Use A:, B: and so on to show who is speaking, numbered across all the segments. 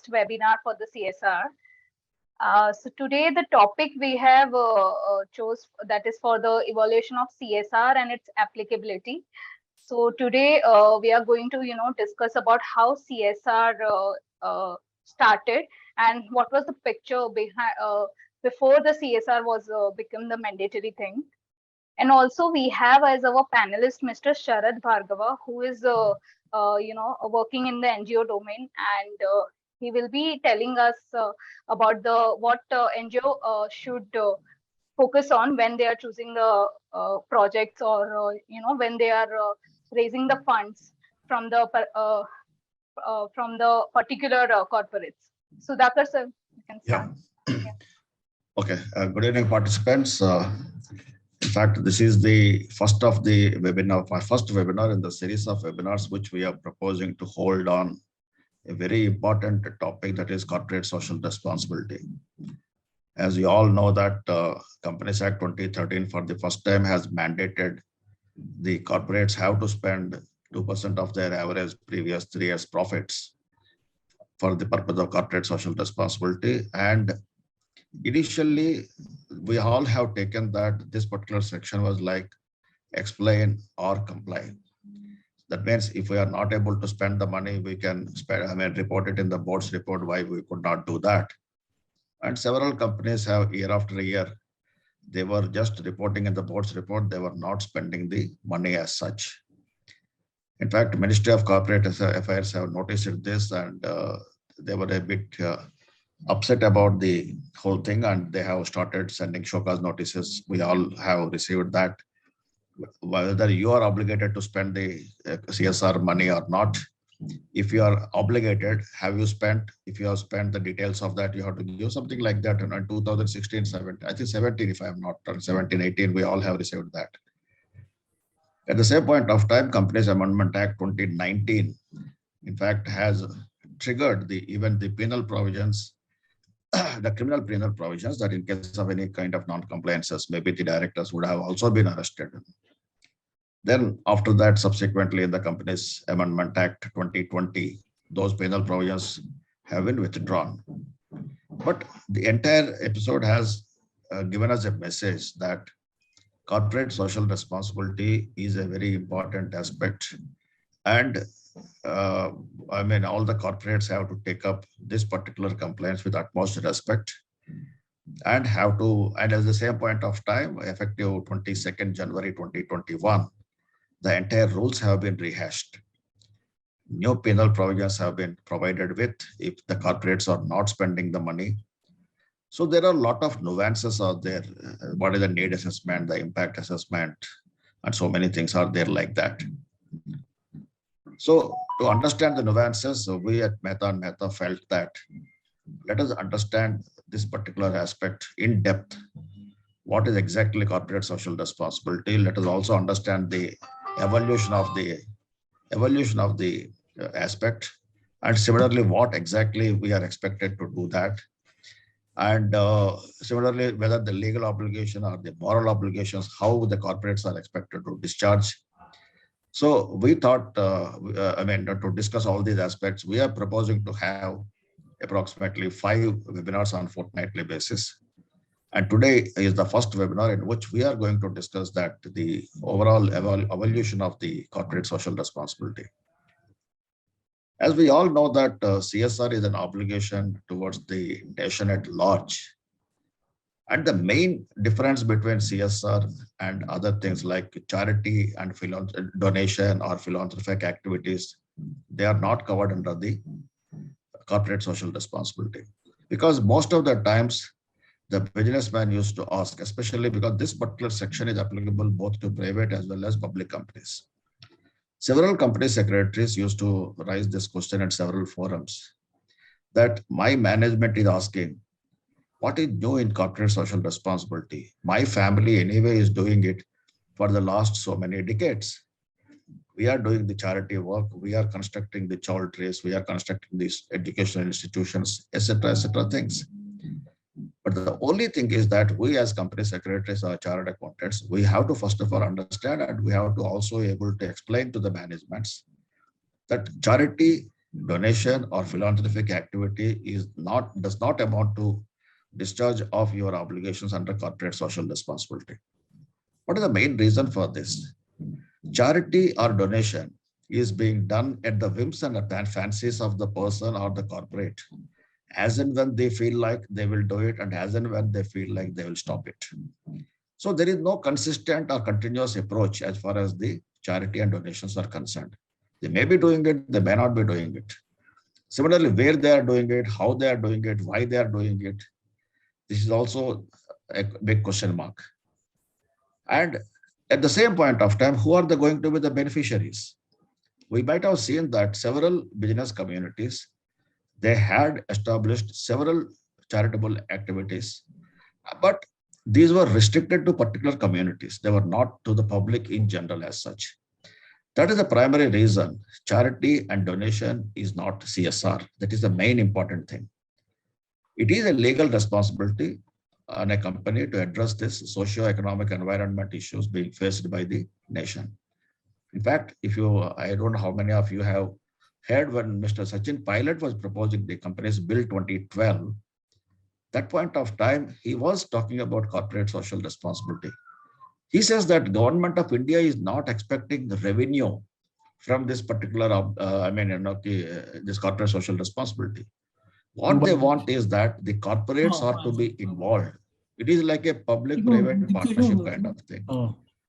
A: webinar for the CSR. So today the topic we have chose that is for the evaluation of CSR and its applicability. So today we are going to discuss about how CSR started and what was the picture behind before the CSR was become the mandatory thing. And also we have as our panelist Mr. Sharad Bhargava, who is working in the NGO domain, and he will be telling us about the what NGO should focus on when they are choosing the projects, or when they are raising the funds from the particular corporates. Sudhakar sir, you can start.
B: Yeah. Okay. Good evening, participants. In fact, this is the first of the webinar, my first webinar in the series of webinars which we are proposing to hold on a very important topic, that is corporate social responsibility. As you all know that Companies Act 2013 for the first time has mandated the corporates have to spend 2% of their average previous 3 years profits for the purpose of corporate social responsibility. And initially, we all have taken that this particular section was like explain or comply. That means if we are not able to spend the money, we can report it in the board's report why we could not do that. And several companies have year after year, they were just reporting in the board's report, they were not spending the money as such. In fact, Ministry of Corporate Affairs have noticed this, and they were a bit upset about the whole thing, and they have started sending show cause notices. We all have received that. Whether you are obligated to spend the CSR money or not, if you are obligated, have you spent? If you have spent, the details of that you have to give, something like that. In 2016, 17, I think 17, if I am not wrong, 17, 18, we all have received that. At the same point of time, Companies Amendment Act 2019, in fact, has triggered even the penal provisions, the criminal penal provisions, that in case of any kind of non-compliances, maybe the directors would have also been arrested. Then after that, subsequently in the Companies Amendment Act 2020, those penal provisions have been withdrawn. But the entire episode has given us a message that corporate social responsibility is a very important aspect. And all the corporates have to take up this particular compliance with utmost respect, and have to, and at the same point of time, effective 22nd January 2021, the entire rules have been rehashed. New penal provisions have been provided with if the corporates are not spending the money. So there are a lot of nuances out there. What is the need assessment, the impact assessment, and so many things are there like that. So to understand the nuances, we at Mehta Mehta felt that let us understand this particular aspect in depth. What is exactly corporate social responsibility? Let us also understand the evolution of the aspect, and similarly what exactly we are expected to do that, and similarly whether the legal obligation or the moral obligations, how the corporates are expected to discharge. So we thought, to discuss all these aspects, we are proposing to have approximately 5 webinars on fortnightly basis. And today is the first webinar in which we are going to discuss that the overall evolution of the corporate social responsibility. As we all know that CSR is an obligation towards the nation at large. And the main difference between CSR and other things like charity and donation or philanthropic activities, they are not covered under the corporate social responsibility. Because most of the times, the businessman used to ask, especially because this particular section is applicable both to private as well as public companies. Several company secretaries used to raise this question at several forums, that my management is asking, what is new in corporate social responsibility? My family anyway is doing it for the last so many decades. We are doing the charity work, we are constructing the child trace, we are constructing these educational institutions, etc., things. But the only thing is that we as company secretaries or chartered accountants, we have to first of all understand, and we have to also able to explain to the managements that charity donation or philanthropic activity does not amount to discharge of your obligations under corporate social responsibility. What is the main reason for this? Charity or donation is being done at the whims and fancies of the person or the corporate, as and when they feel like they will do it, and as and when they feel like they will stop it. So there is no consistent or continuous approach as far as the charity and donations are concerned. They may be doing it, they may not be doing it. Similarly, where they are doing it, how they are doing it, why they are doing it, this is also a big question mark. And at the same point of time, who are they going to be the beneficiaries? We might have seen that several business communities, they had established several charitable activities, but these were restricted to particular communities. They were not to the public in general as such. That is the primary reason charity and donation is not CSR. That is the main important thing. It is a legal responsibility on a company to address this socio-economic environment issues being faced by the nation. In fact, I don't know how many of you have heard when Mr. Sachin Pilot was proposing the company's Bill 2012, that point of time, he was talking about corporate social responsibility. He says that government of India is not expecting the revenue from this particular, this corporate social responsibility. What they want is that the corporates are to be involved. It is like a public-private partnership kind of thing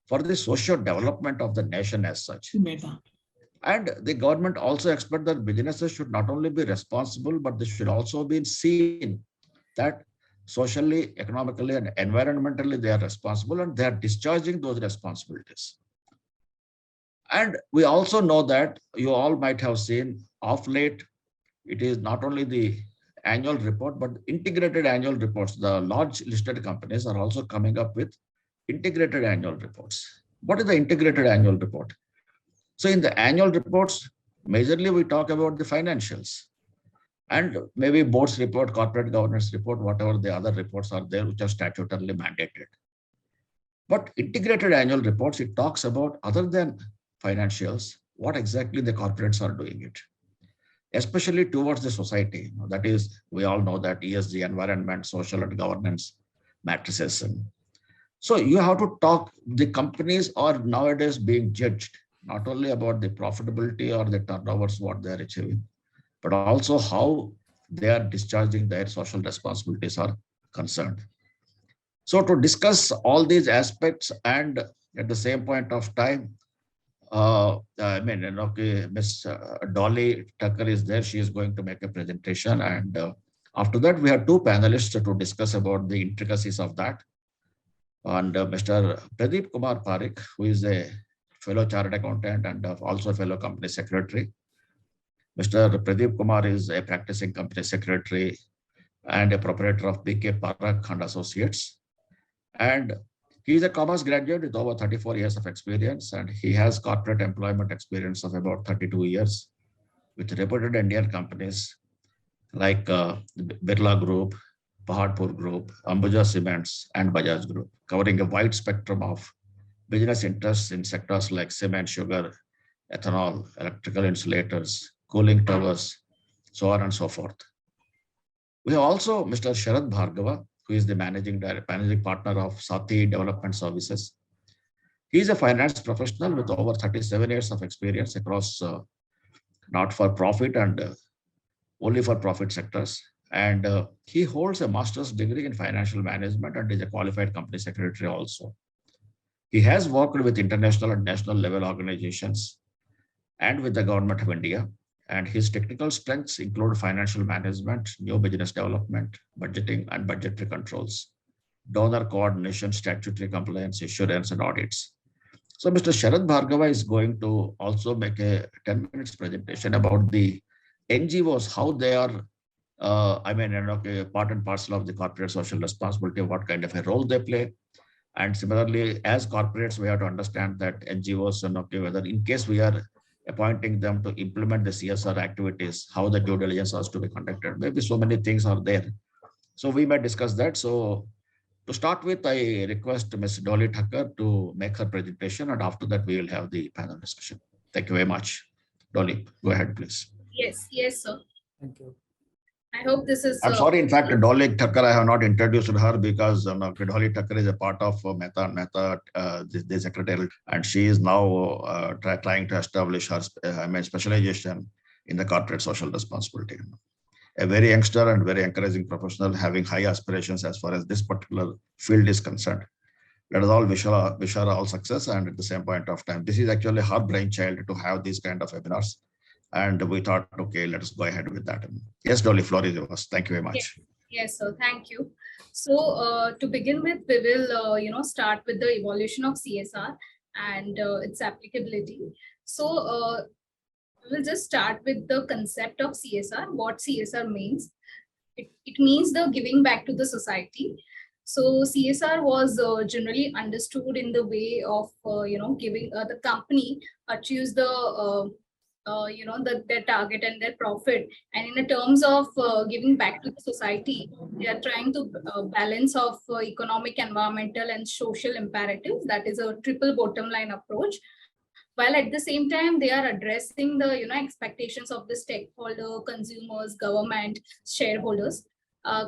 B: for the social development of the nation as such. And the government also expects that businesses should not only be responsible, but they should also be seen that socially, economically, and environmentally they are responsible and they are discharging those responsibilities. And we also know that you all might have seen of late, it is not only the annual report, but integrated annual reports. The large listed companies are also coming up with integrated annual reports. What is the integrated annual report? So in the annual reports, majorly we talk about the financials and maybe board's report, corporate governance report, whatever the other reports are there, which are statutorily mandated. But integrated annual reports, it talks about other than financials, what exactly the corporates are doing it, especially towards the society. That is, we all know that ESG, environment, social and governance matrices. So you have to talk, the companies are nowadays being judged not only about the profitability or the turnovers, what they are achieving, but also how they are discharging their social responsibilities are concerned. So to discuss all these aspects and at the same point of time, Miss Dolly Thakker is there. She is going to make a presentation. And after that, we have two panelists to discuss about the intricacies of that. And Mr. Pradeep Kumar Parakh, who is a fellow chartered accountant and also a fellow company secretary. Mr. Pradeep Kumar is a practicing company secretary and a proprietor of BK Parakh and Associates. And he is a commerce graduate with over 34 years of experience, and he has corporate employment experience of about 32 years with reputed Indian companies like Birla Group, Paharpur Group, Ambuja Cements, and Bajaj Group, covering a wide spectrum of business interests in sectors like cement, sugar, ethanol, electrical insulators, cooling towers, so on and so forth. We have also Mr. Sharad Bhargava, who is the managing partner of Saathi Development Services. He is a finance professional with over 37 years of experience across not-for-profit and only for profit sectors. And he holds a master's degree in financial management and is a qualified company secretary also. He has worked with international and national level organizations and with the government of India. And his technical strengths include financial management, new business development, budgeting and budgetary controls, donor coordination, statutory compliance, assurance, and audits. So Mr. Sharad Bhargava is going to also make a 10 minutes presentation about the NGOs, how they are, part and parcel of the corporate social responsibility, what kind of a role they play. And similarly, as corporates, we have to understand that NGOs, whether in case we are appointing them to implement the CSR activities, how the due diligence has to be conducted. Maybe so many things are there. So we might discuss that. So to start with, I request Ms. Dolly Thakker to make her presentation, and after that we will have the panel discussion. Thank you very much. Dolly, go ahead, please.
A: Yes, yes, sir.
C: Thank you.
A: I hope this is.
B: I'm sorry, in fact, Dolly Thakker, I have not introduced her because Dolly Thakker is a part of Mehta Mehta, the secretarial, and she is now trying to establish her specialization in the corporate social responsibility. A very youngster and very encouraging professional having high aspirations as far as this particular field is concerned. Let us all wish her all success, and at the same point of time, this is actually her brainchild to have these kind of webinars. And we thought, okay, let us go ahead with that. Yes, Dolly, floor is yours. Thank you very much.
A: Yes, sir. Thank you. So to begin with, we will start with the evolution of CSR and its applicability. So we will just start with the concept of CSR. What CSR means? It means the giving back to the society. So CSR was generally understood in the way of giving the company achieves the their target and their profit, and in the terms of giving back to the society, they are trying to balance of economic, environmental, and social imperatives. That is a triple bottom line approach, while at the same time they are addressing the expectations of the stakeholder, consumers, government, shareholders.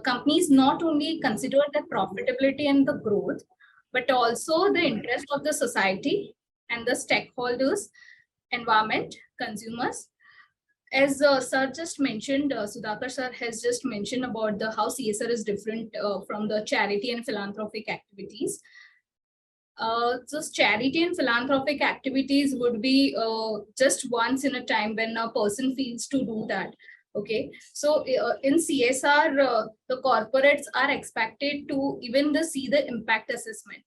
A: Companies not only consider the profitability and the growth, but also the interest of the society and the stakeholders, environment, consumers. As sir just mentioned, Sudhakar sir has just mentioned about the how CSR is different from the charity and philanthropic activities. So charity and philanthropic activities would be just once in a time when a person feels to do that. Okay, so in CSR, the corporates are expected to even see the impact assessment.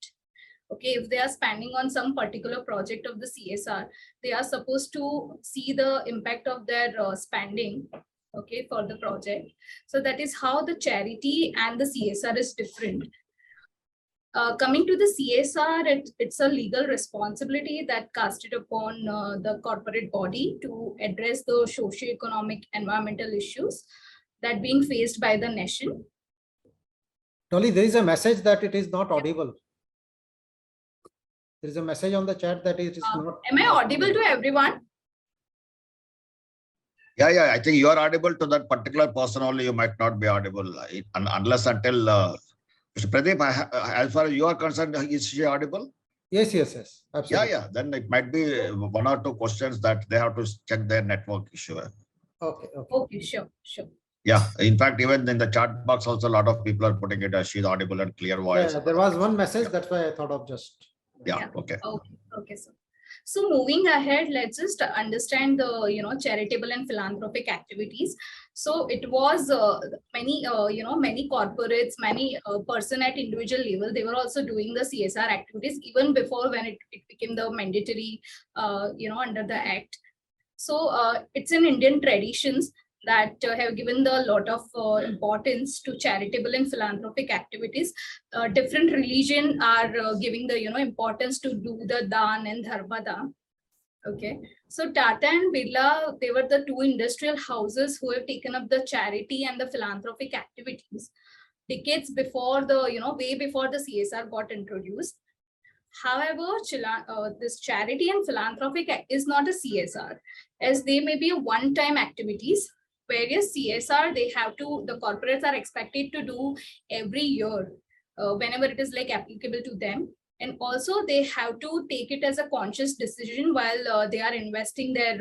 A: Okay, if they are spending on some particular project of the CSR, they are supposed to see the impact of their spending, okay, for the project. So that is how the charity and the CSR is different. Coming to the CSR, it's a legal responsibility that casted upon the corporate body to address the socio-economic environmental issues that being faced by the nation.
C: Dolly, there is a message that it is not audible. There is a message on the chat that it is not.
A: Am I audible to everyone?
B: Yeah, I think you are audible to that particular person only. You might not be audible unless until Mr. Pradeep, as far as you are concerned, is she audible?
C: Yes, absolutely.
B: Yeah. Then it might be one or two questions that they have to check their network issue.
C: Okay,
A: sure.
B: Yeah, in fact, even in the chat box, also a lot of people are putting it as she's audible and clear voice.
C: Yeah, there was one message, that's why I thought of just.
B: Yeah. Okay.
A: Okay, sir. So moving ahead, let's just understand the charitable and philanthropic activities. So it was many corporates, many person at individual level, they were also doing the CSR activities even before when it became the mandatory under the act. So it's in Indian traditions that have given the lot of importance to charitable and philanthropic activities. Different religion are giving the importance to do the dan and dharmada. Okay, so Tata and Birla, they were the two industrial houses who have taken up the charity and the philanthropic activities decades before the way before the CSR got introduced. However, this charity and philanthropic is not a CSR, as they may be a one-time activities. Whereas CSR, the corporates are expected to do every year whenever it is like applicable to them. And also they have to take it as a conscious decision while they are investing their,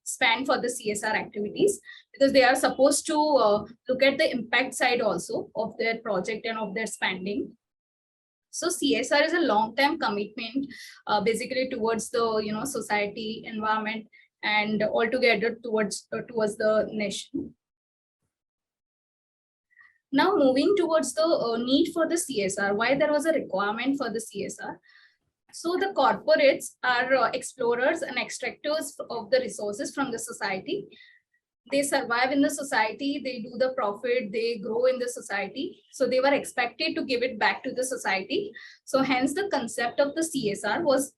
A: spend for the CSR activities, because they are supposed to look at the impact side also of their project and of their spending. So CSR is a long-term commitment, basically towards the society, environment, and altogether towards the nation. Now moving towards the need for the CSR, why there was a requirement for the CSR. So the corporates are explorers and extractors of the resources from the society. They survive in the society, they do the profit, they grow in the society. So they were expected to give it back to the society. So hence the concept of the CSR was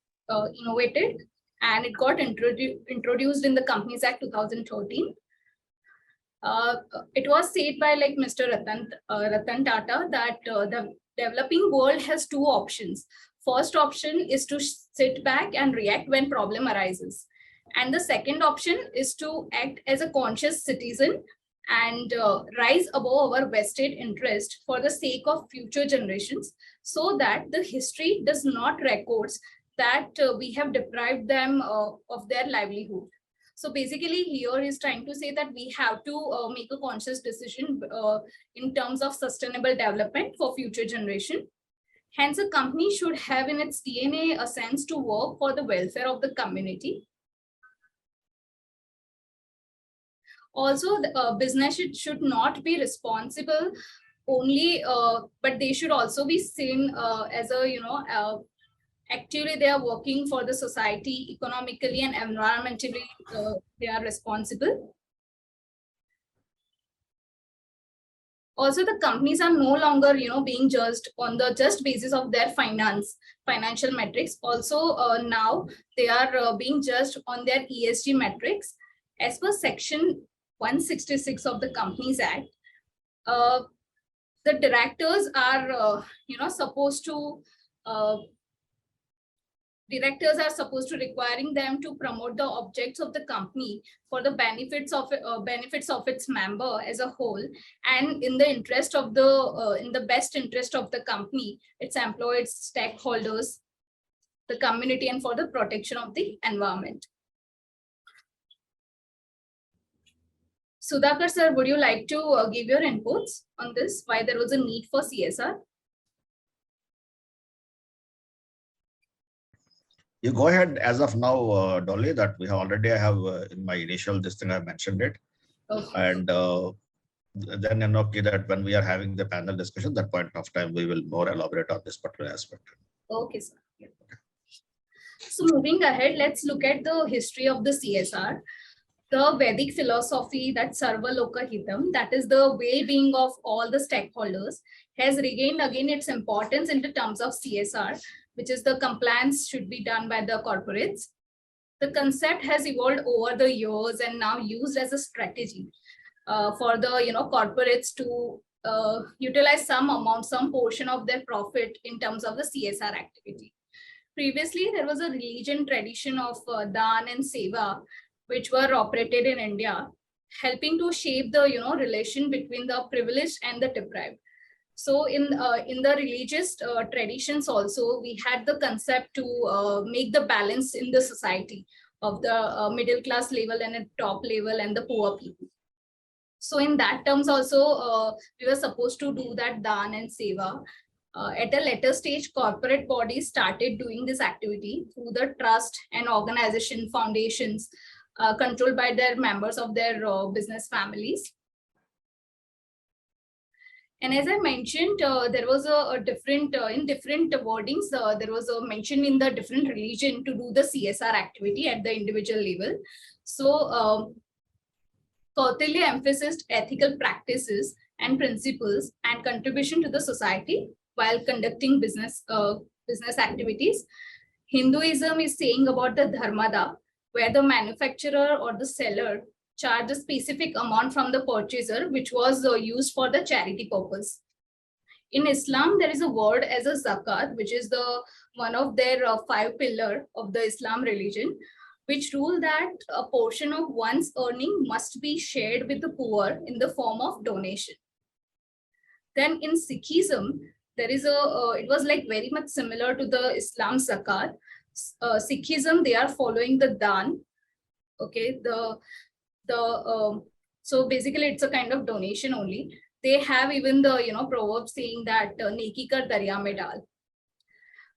A: innovated, and it got introduced in the Companies Act 2013. It was said by like Mr. Ratan Tata that the developing world has two options. First option is to sit back and react when problem arises.
D: And the second option is to act as a conscious citizen and rise above our vested interest for the sake of future generations, so that the history does not records that we have deprived them of their livelihood. So basically here is trying to say that we have to make a conscious decision in terms of sustainable development for future generation. Hence, a company should have in its DNA a sense to work for the welfare of the community. Also, the business should not be responsible only, but they should also be seen as a, actively they are working for the society economically and environmentally, they are responsible. Also, the companies are no longer, being judged on the just basis of their financial metrics. Also, now they are being judged on their ESG metrics. As per section 166 of the Companies Act, the directors are, supposed to requiring them to promote the objects of the company for the benefits of its member as a whole, and in the interest of the in the best interest of the company, its employees, stakeholders, the community, and for the protection of the environment. Sudhakar sir, would you like to give your inputs on this, why there was a need for CSR?
B: You go ahead as of now, Dolly, that we have already, I have in my initial this thing, I mentioned it.
D: Okay.
B: And then that when we are having the panel discussion, that point of time, we will more elaborate on this particular aspect.
D: Okay, sir. Yeah. So moving ahead, let's look at the history of the CSR. The Vedic philosophy, that Sarva Loka Hitam, that is the well-being of all the stakeholders, has regained again its importance in the terms of CSR, which is the compliance should be done by the corporates. The concept has evolved over the years and now used as a strategy for the corporates to utilize some portion of their profit in terms of the CSR activity. Previously, there was a religion tradition of Dan and Seva, which were operated in India, helping to shape the relation between the privileged and the deprived. So in the religious traditions also, we had the concept to make the balance in the society of the middle class level and at top level and the poor people. So in that terms also, we were supposed to do that Dan and Seva. At a later stage, corporate bodies started doing this activity through the trust and organization foundations controlled by their members of their business families. And as I mentioned, there was a different, in different wordings, there was a mention in the different religion to do the CSR activity at the individual level. So Kautilya emphasized ethical practices and principles and contribution to the society while conducting business activities. Hinduism is saying about the dharmada, where the manufacturer or the seller charge a specific amount from the purchaser, which was used for the charity purpose. In Islam, there is a word as a zakat, which is the one of their 5 pillars of the Islam religion, which rule that a portion of one's earning must be shared with the poor in the form of donation. Then in Sikhism, there is it was like very much similar to the Islam zakat. Sikhism, they are following the dan. Okay, so basically it's a kind of donation only. They have even the proverb saying that neki kar darya mein dal.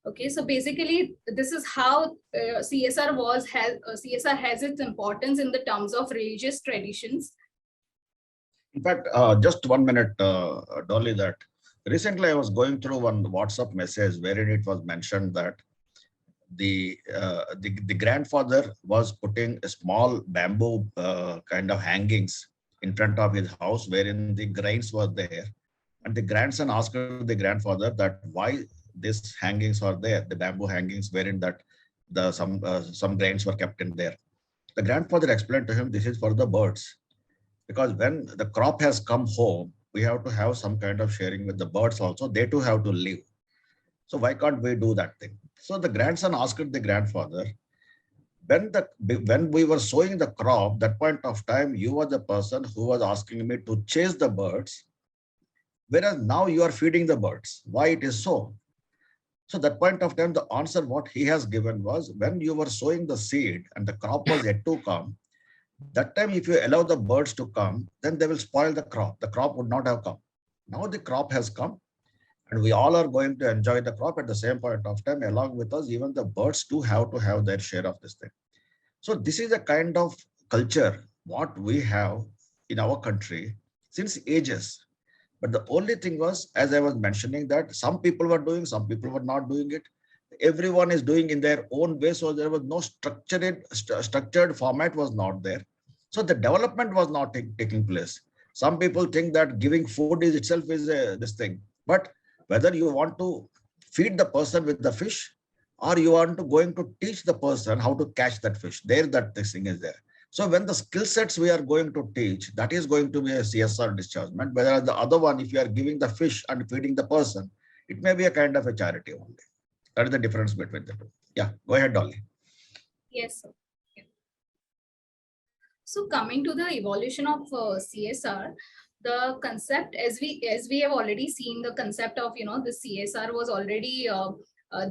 D: Okay, so basically this is how CSR has its importance in the terms of religious traditions.
B: In fact, just 1 minute, Dolly, that recently I was going through one WhatsApp message wherein it was mentioned that the grandfather was putting a small bamboo kind of hangings in front of his house wherein the grains were there, and the grandson asked the grandfather that why these hangings are there, the bamboo hangings wherein that some grains were kept in there. The grandfather explained to him, this is for the birds, because when the crop has come home, we have to have some kind of sharing with the birds also. They too have to live. So why can't we do that thing? So the grandson asked the grandfather when we were sowing the crop, that point of time, you were the person who was asking me to chase the birds, whereas now you are feeding the birds. Why it is so? So that point of time, the answer what he has given was, when you were sowing the seed and the crop was yet to come, that time if you allow the birds to come, then they will spoil the crop. The crop would not have come. Now the crop has come, and we all are going to enjoy the crop at the same point of time. Along with us, even the birds too have to have their share of this thing. So this is a kind of culture what we have in our country since ages. But the only thing was, as I was mentioning, that some people were doing, some people were not doing it. Everyone is doing in their own way. So there was no structured format was not there. So the development was not taking place. Some people think that giving food is itself is this thing. But whether you want to feed the person with the fish, or you want to going to teach the person how to catch that fish, there that this thing is there. So when the skill sets we are going to teach, that is going to be a CSR dischargement. Whereas the other one, if you are giving the fish and feeding the person, it may be a kind of a charity only. That is the difference between the two. Yeah, go ahead, Dolly.
D: Yes, sir. Yeah. So coming to the evolution of CSR, the concept, as we have already seen, the concept of the CSR was already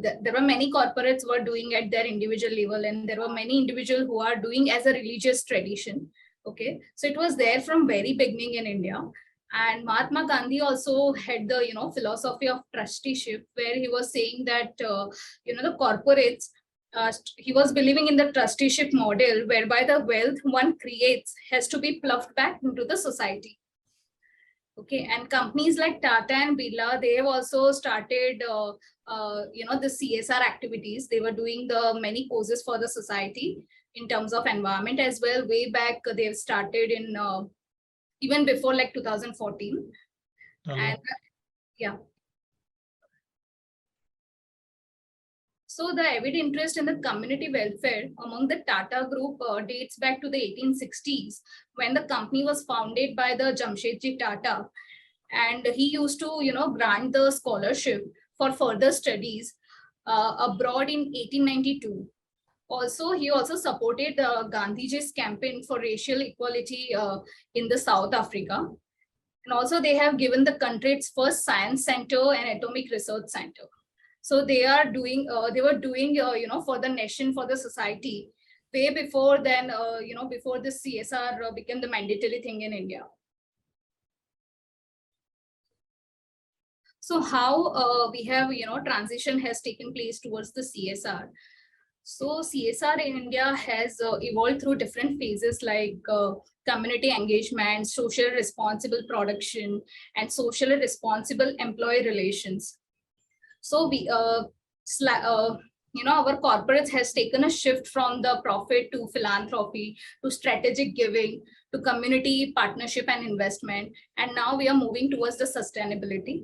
D: there were many corporates were doing at their individual level, and there were many individuals who are doing as a religious tradition. Okay, so it was there from very beginning in India. And Mahatma Gandhi also had the philosophy of trusteeship, where he was saying that the corporates, he was believing in the trusteeship model, whereby the wealth one creates has to be plugged back into the society. Okay, and companies like Tata and Birla, they have also started, the CSR activities. They were doing the many causes for the society in terms of environment as well. Way back, they've started in even before like 2014. And yeah. So the avid interest in the community welfare among the Tata group dates back to the 1860s, when the company was founded by the Jamshedji Tata, and he used to grant the scholarship for further studies abroad in 1892. Also, he also supported Gandhiji's campaign for racial equality in the South Africa. And also they have given the country its first science center and atomic research center. So they are doing, they were doing, for the nation, for the society, way before then, before the CSR became the mandatory thing in India. So how we have, transition has taken place towards the CSR. So CSR in India has evolved through different phases like community engagement, social responsible production, and socially responsible employee relations. So we, our corporates has taken a shift from the profit to philanthropy, to strategic giving, to community partnership and investment. And now we are moving towards the sustainability.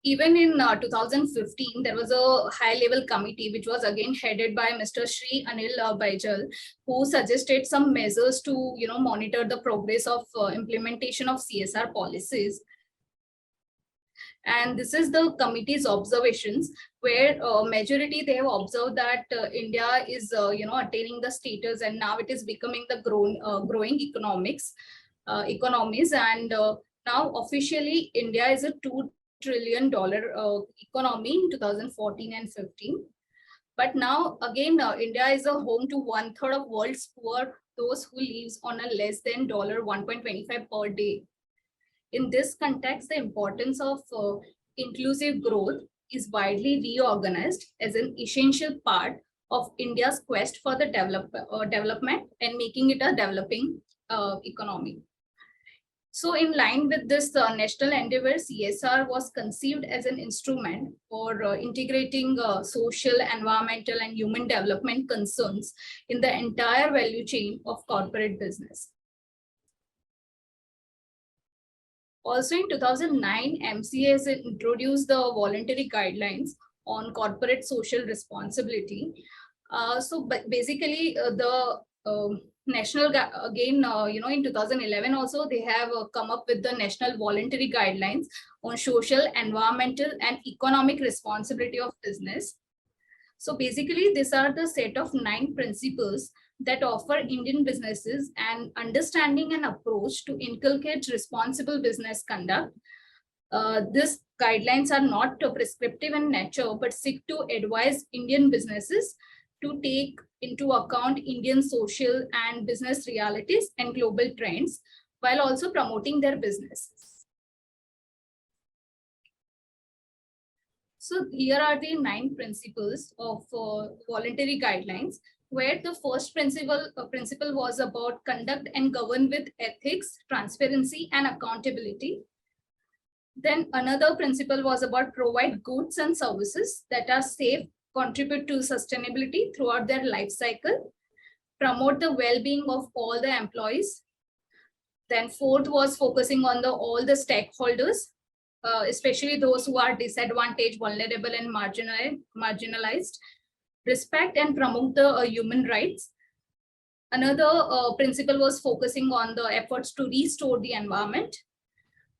D: Even in 2015, there was a high-level committee, which was again headed by Mr. Shri Anil Baijal, who suggested some measures to, monitor the progress of implementation of CSR policies. And this is the committee's observations, where majority they have observed that India is, attaining the status, and now it is becoming the growing economies. And now officially, India is a $2 trillion economy in 2014 and 15. But now again, India is a home to 1/3 of world's poor, those who lives on a less than $1.25 per day. In this context, the importance of inclusive growth is widely reorganized as an essential part of India's quest for the development and making it a developing economy. So in line with this national endeavor, CSR was conceived as an instrument for integrating social, environmental, and human development concerns in the entire value chain of corporate business. Also in 2009, MCA has introduced the voluntary guidelines on corporate social responsibility. So basically national again, in 2011 also they have come up with the national voluntary guidelines on social, environmental, and economic responsibility of business. So basically, these are the set of 9 principles that offer Indian businesses an understanding and approach to inculcate responsible business conduct. These guidelines are not prescriptive in nature, but seek to advise Indian businesses to take into account Indian social and business realities and global trends, while also promoting their businesses. So here are the 9 principles of voluntary guidelines, where the first principle was about conduct and govern with ethics, transparency, and accountability. Then another principle was about provide goods and services that are safe, contribute to sustainability throughout their life cycle, promote the well-being of all the employees. Then fourth was focusing on all the stakeholders, especially those who are disadvantaged, vulnerable, and marginalized. Respect and promote the human rights. Another principle was focusing on the efforts to restore the environment.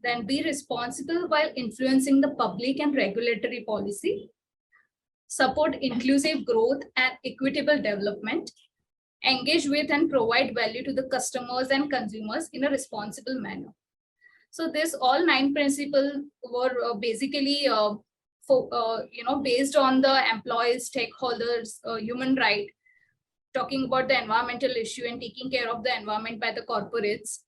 D: Then be responsible while influencing the public and regulatory policy. Support inclusive growth and equitable development. Engage with and provide value to the customers and consumers in a responsible manner. So this all 9 principles were basically based on the employees, stakeholders, human right, talking about the environmental issue and taking care of the environment by the corporates.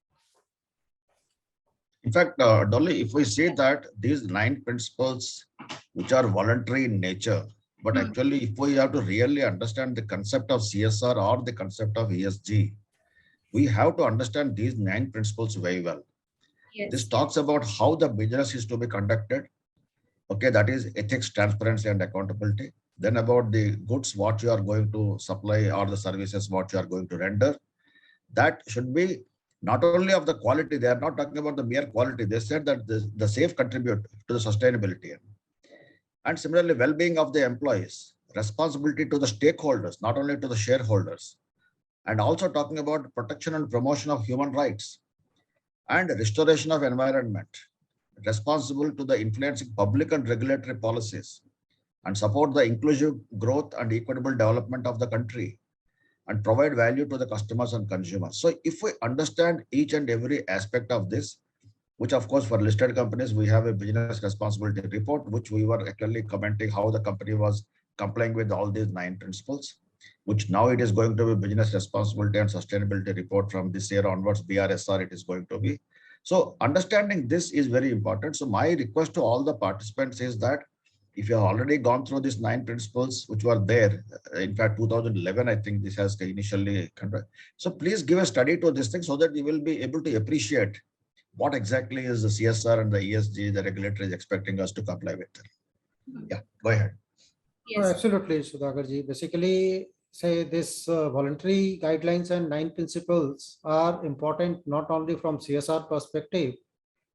B: In fact, Dolly, if we say that these 9 principles, which are voluntary in nature, but actually, if we have to really understand the concept of CSR or the concept of ESG, we have to understand these 9 principles very well.
D: Yes.
B: This talks about how the business is to be conducted. Okay, that is ethics, transparency, and accountability. Then about the goods, what you are going to supply, or the services, what you are going to render. That should be not only of the quality, they are not talking about the mere quality. They said that the safe contribute to the sustainability. And similarly, well-being of the employees, responsibility to the stakeholders, not only to the shareholders, and also talking about protection and promotion of human rights and restoration of environment, responsible to the influencing public and regulatory policies, and support the inclusive growth and equitable development of the country, and provide value to the customers and consumers. So if we understand each and every aspect of this, which of course for listed companies, we have a business responsibility report, which we were actually commenting how the company was complying with all these 9 principles, which now it is going to be business responsibility and sustainability report from this year onwards, BRSR it is going to be. So understanding this is very important. So my request to all the participants is that if you have already gone through these 9 principles, which were there, in fact, 2011, I think this has initially. So please give a study to this thing so that you will be able to appreciate what exactly is the CSR and the ESG the regulator is expecting us to comply with. Yeah, go ahead.
D: Yes.
C: Absolutely, Sudhakar. Basically, say this voluntary guidelines and 9 principles are important not only from CSR perspective,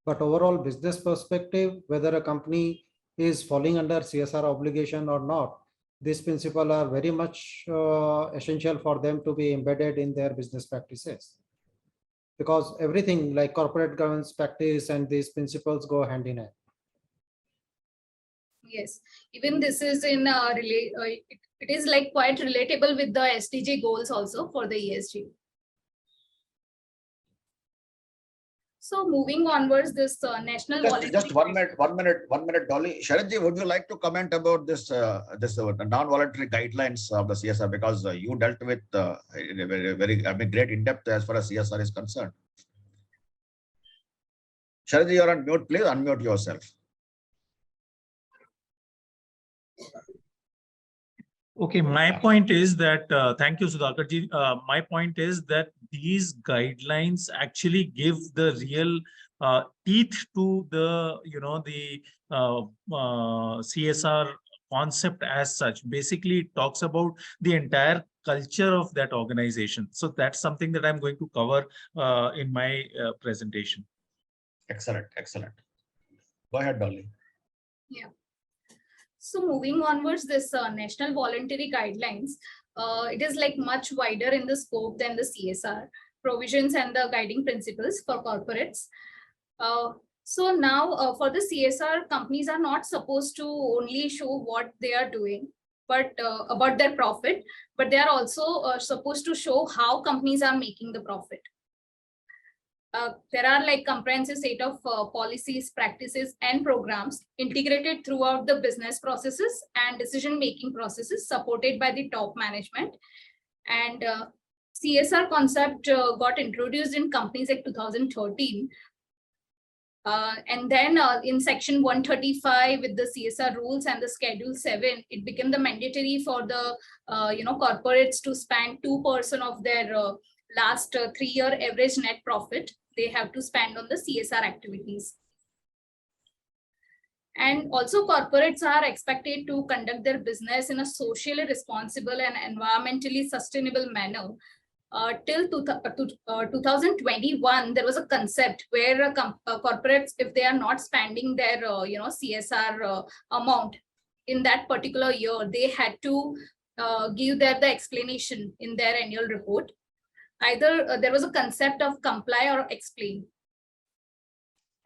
C: but overall business perspective, whether a company is falling under CSR obligation or not. These principles are very much essential for them to be embedded in their business practices. Because everything like corporate governance practice and these principles go hand in hand.
D: Yes, even this is in it is like quite relatable with the SDG goals also for the ESG. So moving onwards, this national
B: just 1 minute, Dolly. Sharad, would you like to comment about this non-voluntary guidelines of the CSR, because you dealt with very great in depth as far as CSR is concerned. Sharad, you are on mute. Please unmute yourself.
E: Okay, my point is that, thank you, Sudhakar ji. My point is that these guidelines actually give the real teeth to the, CSR concept as such. Basically, it talks about the entire culture of that organization. So that's something that I'm going to cover in my presentation.
B: Excellent. Go ahead, Dolly.
D: Yeah. So moving onwards, this national voluntary guidelines, it is like much wider in the scope than the CSR provisions and the guiding principles for corporates. So now for the CSR, companies are not supposed to only show what they are doing, but about their profit, but they are also supposed to show how companies are making the profit. There are like comprehensive set of policies, practices, and programs integrated throughout the business processes and decision-making processes supported by the top management. And CSR concept got introduced in companies like 2013. And then in section 135 with the CSR rules and the schedule 7, it became the mandatory for the corporates to spend 2% of their last 3-year average net profit they have to spend on the CSR activities. And also corporates are expected to conduct their business in a socially responsible and environmentally sustainable manner. Till 2021, there was a concept where corporates, if they are not spending their CSR amount in that particular year, they had to give the explanation in their annual report. Either there was a concept of comply or explain.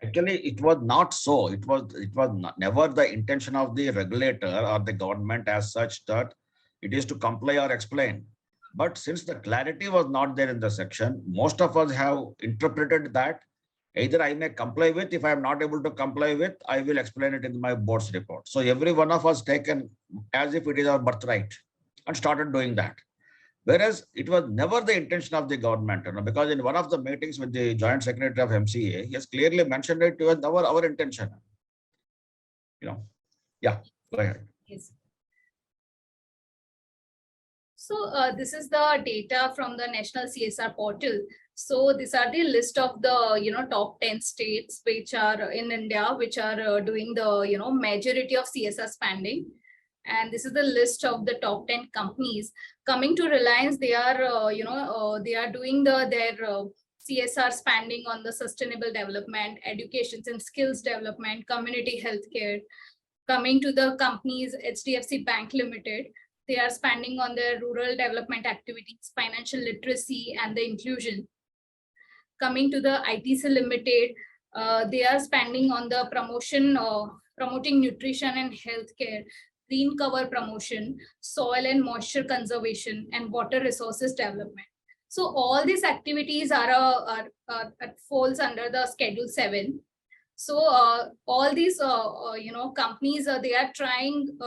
B: Actually, it was not so. It was never the intention of the regulator or the government as such that it is to comply or explain. But since the clarity was not there in the section, most of us have interpreted that either I may comply with, if I am not able to comply with, I will explain it in my board's report. So every one of us taken as if it is our birthright and started doing that. Whereas it was never the intention of the government, because in one of the meetings with the Joint Secretary of MCA, he has clearly mentioned it was never our intention. Yeah, go ahead.
D: Yes. So this is the data from the National CSR portal. So these are the list of the top 10 states which are in India, which are doing the majority of CSR spending. And this is the list of the top 10 companies. Coming to Reliance, they are they are doing their CSR spending on the sustainable development, education and skills development, community healthcare. Coming to the companies, HDFC Bank Limited, they are spending on their rural development activities, financial literacy, and the inclusion. Coming to the ITC Limited, they are spending on the promoting nutrition and healthcare, green cover promotion, soil and moisture conservation, and water resources development. So all these activities are falls under the Schedule 7. So all these companies, they are trying.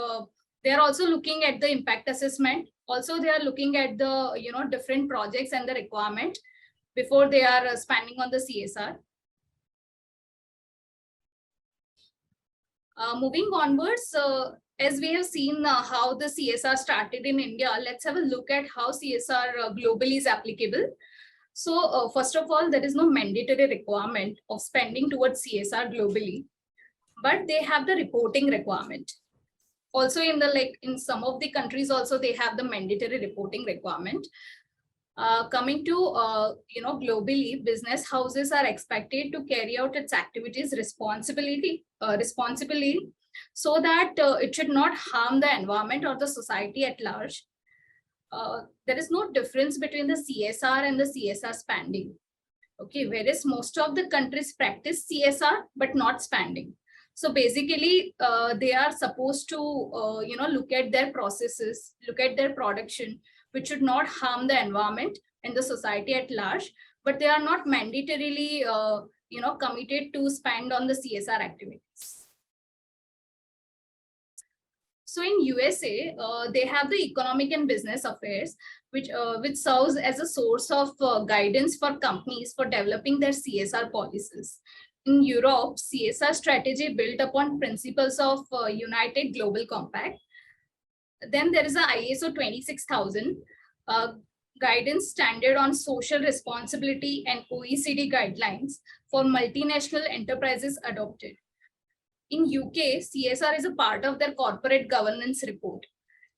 D: They are also looking at the impact assessment. Also, they are looking at the different projects and the requirement before they are spending on the CSR. Moving onwards, as we have seen how the CSR started in India, let's have a look at how CSR globally is applicable. So first of all, there is no mandatory requirement of spending towards CSR globally, but they have the reporting requirement. Also in some of the countries also they have the mandatory reporting requirement. Coming to globally, business houses are expected to carry out its activities responsibly, so that it should not harm the environment or the society at large. There is no difference between the CSR and the CSR spending. Okay, whereas most of the countries practice CSR but not spending. So basically, they are supposed to look at their processes, look at their production, which should not harm the environment and the society at large, but they are not mandatorily committed to spend on the CSR activities. So in USA, they have the economic and business affairs, which serves as a source of guidance for companies for developing their CSR policies. In Europe, CSR strategy built upon principles of United Global Compact. Then there is a ISO 26000 guidance standard on social responsibility and OECD guidelines for multinational enterprises adopted. In UK, CSR is a part of their corporate governance report.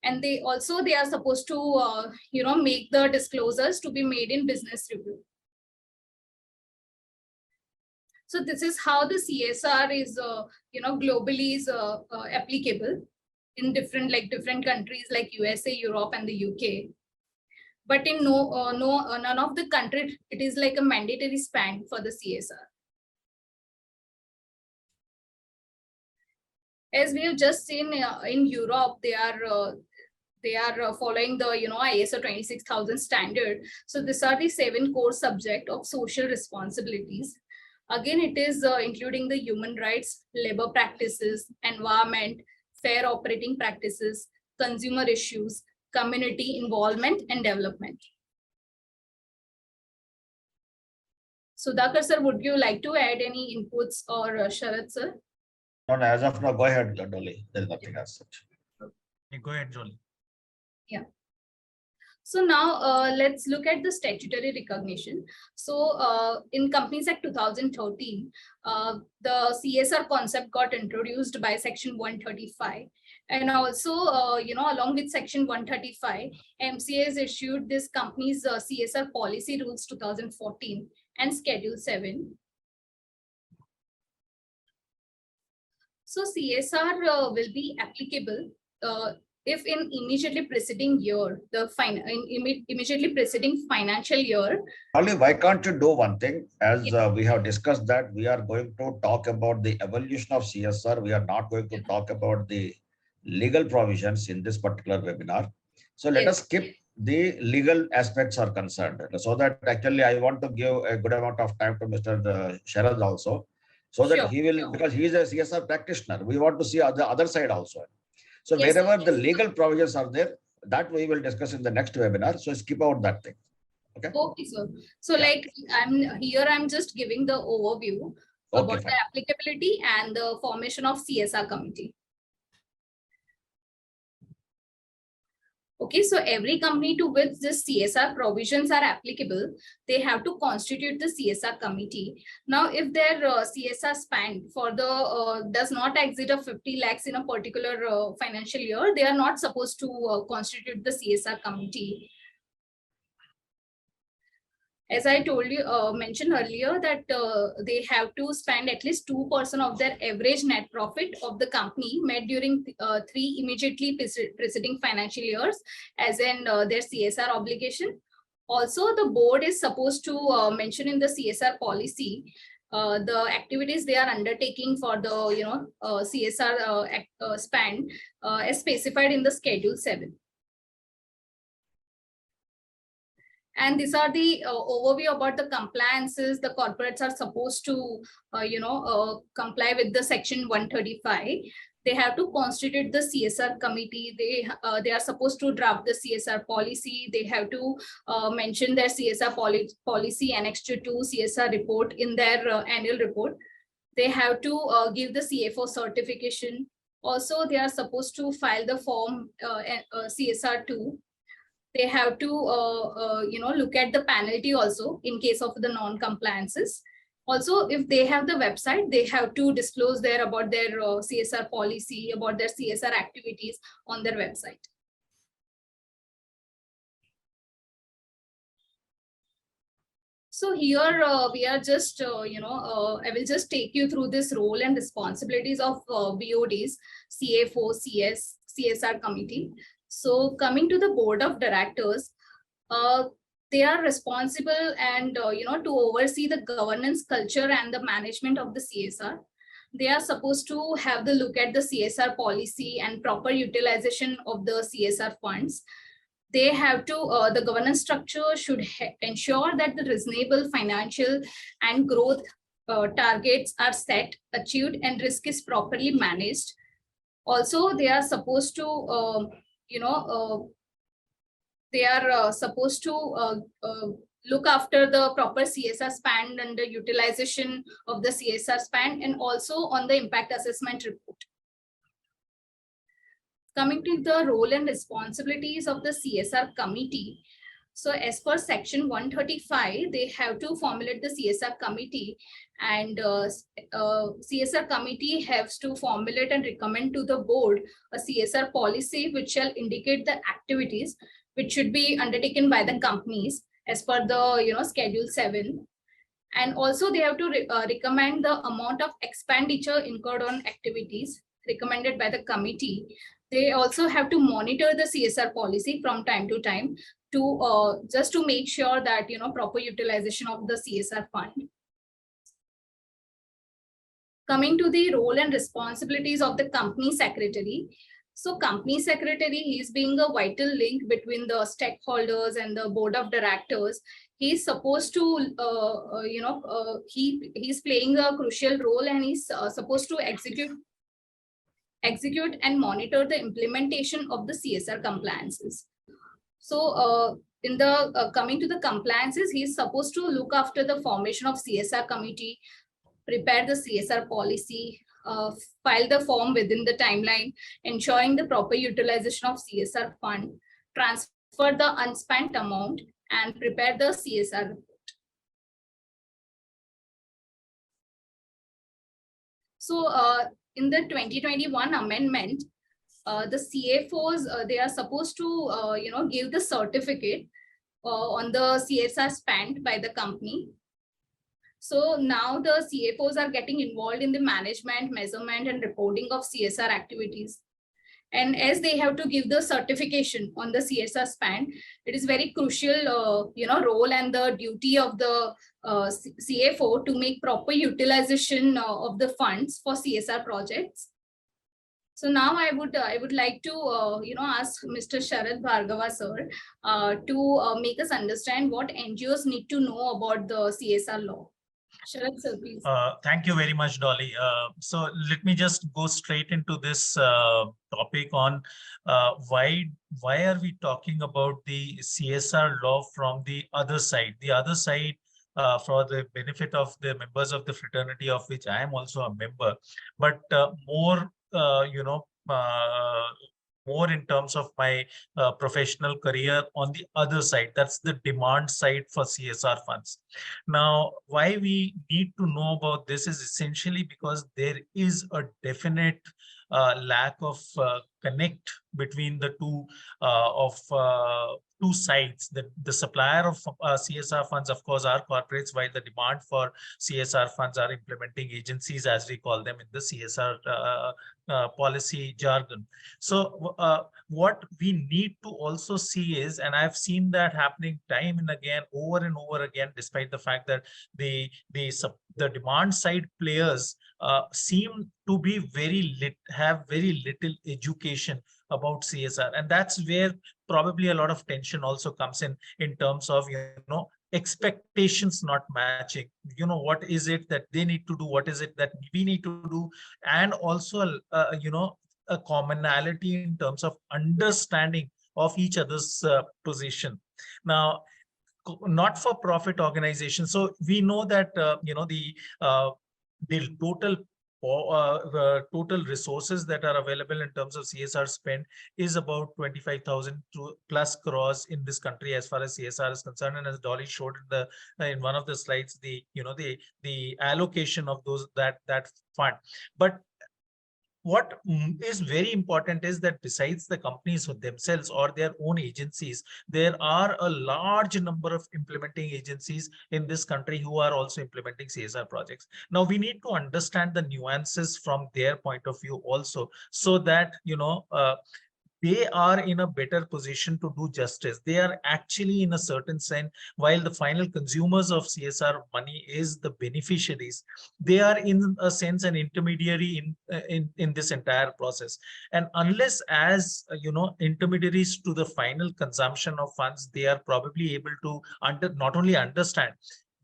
D: And they are supposed to make the disclosures to be made in business review. So this is how the CSR is globally is applicable in different countries like USA, Europe, and the UK. but in none of the country it is like a mandatory spend for the CSR. As we have just seen in Europe, they are following the ISO 26000 standard. So these are the 7 core subjects of social responsibilities. Again, it is including the human rights, labor practices, environment, fair operating practices, consumer issues, community involvement and development. Sudhakar sir, would you like to add any inputs, or Sharad sir?
B: No, as of now, go ahead, Dolly. There is nothing as such.
E: Go ahead, Dolly.
D: Yeah. So now let's look at the statutory recognition. So in Companies Act 2013, the CSR concept got introduced by Section 135. And also, along with Section 135, MCA has issued this company's CSR policy rules 2014 and Schedule 7. So CSR will be applicable if in immediately preceding year, immediately preceding financial year.
B: Dolly, why can't you do one thing? As we have discussed that we are going to talk about the evolution of CSR. We are not going to talk about the legal provisions in this particular webinar. So let us skip the legal aspects are concerned. So that actually I want to give a good amount of time to Mr. Sharad also. So that he will, because he is a CSR practitioner, we want to see the other side also. So wherever the legal provisions are there, that we will discuss in the next webinar. So skip out that thing. Okay.
D: Okay, sir. So like I'm just giving the overview about the applicability and the formation of CSR committee. Okay, so every company to which this CSR provisions are applicable, they have to constitute the CSR committee. Now, if their CSR spend for the does not exceed of 50 lakhs in a particular financial year, they are not supposed to constitute the CSR committee. As I told you, mentioned earlier, that they have to spend at least 2% of their average net profit of the company made during 3 immediately preceding financial years as in their CSR obligation. Also, the board is supposed to mention in the CSR policy the activities they are undertaking for the CSR spend as specified in the Schedule 7. And these are the overview about the compliances the corporates are supposed to, comply with the Section 135. They have to constitute the CSR committee. They are supposed to draft the CSR policy. They have to mention their CSR policy annexed to CSR report in their annual report. They have to give the CFO certification. Also, they are supposed to file the form CSR2. They have to, look at the penalty also in case of the non-compliances. Also, if they have the website, they have to disclose about their CSR policy, about their CSR activities on their website. So here we are just, I will just take you through this role and responsibilities of BODs, CFO, CS, CSR committee. So coming to the board of directors, they are responsible and, to oversee the governance culture and the management of the CSR. They are supposed to have the look at the CSR policy and proper utilization of the CSR funds. They have to, the governance structure should ensure that the reasonable financial and growth targets are set, achieved, and risk is properly managed. Also, they are supposed to, they are supposed to look after the proper CSR spend and the utilization of the CSR spend, and also on the impact assessment report. Coming to the role and responsibilities of the CSR committee. So as per Section 135, they have to formulate the CSR committee, and CSR committee has to formulate and recommend to the board a CSR policy which shall indicate the activities which should be undertaken by the companies as per the Schedule 7. And also they have to recommend the amount of expenditure incurred on activities recommended by the committee. They also have to monitor the CSR policy from time to time just to make sure that, you know, proper utilization of the CSR fund. Coming to the role and responsibilities of the company secretary. So company secretary, he's being a vital link between the stakeholders and the board of directors. He's supposed to, he's playing a crucial role, and he's supposed to execute and monitor the implementation of the CSR compliances. So in the coming to the compliances, he's supposed to look after the formation of CSR committee, prepare the CSR policy, file the form within the timeline, ensuring the proper utilization of CSR fund, transfer the unspent amount, and prepare the CSR report. So in the 2021 amendment, the CFOs, they are supposed to, give the certificate on the CSR spent by the company. So now the CFOs are getting involved in the management, measurement, and reporting of CSR activities. And as they have to give the certification on the CSR spend, it is very crucial, role and the duty of the CFO to make proper utilization of the funds for CSR projects. So now I would like to ask Mr. Sharad Bhargava sir to make us understand what NGOs need to know about the CSR law. Sharad sir, please.
E: Thank you very much, Dolly. So let me just go straight into this topic on why are we talking about the CSR law from the other side? The other side, for the benefit of the members of the fraternity, of which I am also a member, but more more in terms of my professional career on the other side. That's the demand side for CSR funds. Now, why we need to know about this is essentially because there is a definite lack of connect between the two sides. The supplier of CSR funds, of course, are corporates, while the demand for CSR funds are implementing agencies, as we call them in the CSR policy jargon. So what we need to also see is, and I've seen that happening time and again, over and over again, despite the fact that the demand side players seem to be have very little education about CSR, and that's where probably a lot of tension also comes in terms of expectations not matching. What is it that they need to do? What is it that we need to do? And also a commonality in terms of understanding of each other's position. Now, not-for-profit organizations. So we know that the total resources that are available in terms of CSR spend is about 25,000 plus crores in this country as far as CSR is concerned. And as Dolly showed in one of the slides, the allocation of that fund. But what is very important is that besides the companies themselves or their own agencies, there are a large number of implementing agencies in this country who are also implementing CSR projects. Now, we need to understand the nuances from their point of view also, so that, they are in a better position to do justice. They are actually, in a certain sense, while the final consumers of CSR money is the beneficiaries, they are in a sense an intermediary in this entire process. And unless as intermediaries to the final consumption of funds, they are probably able to not only understand,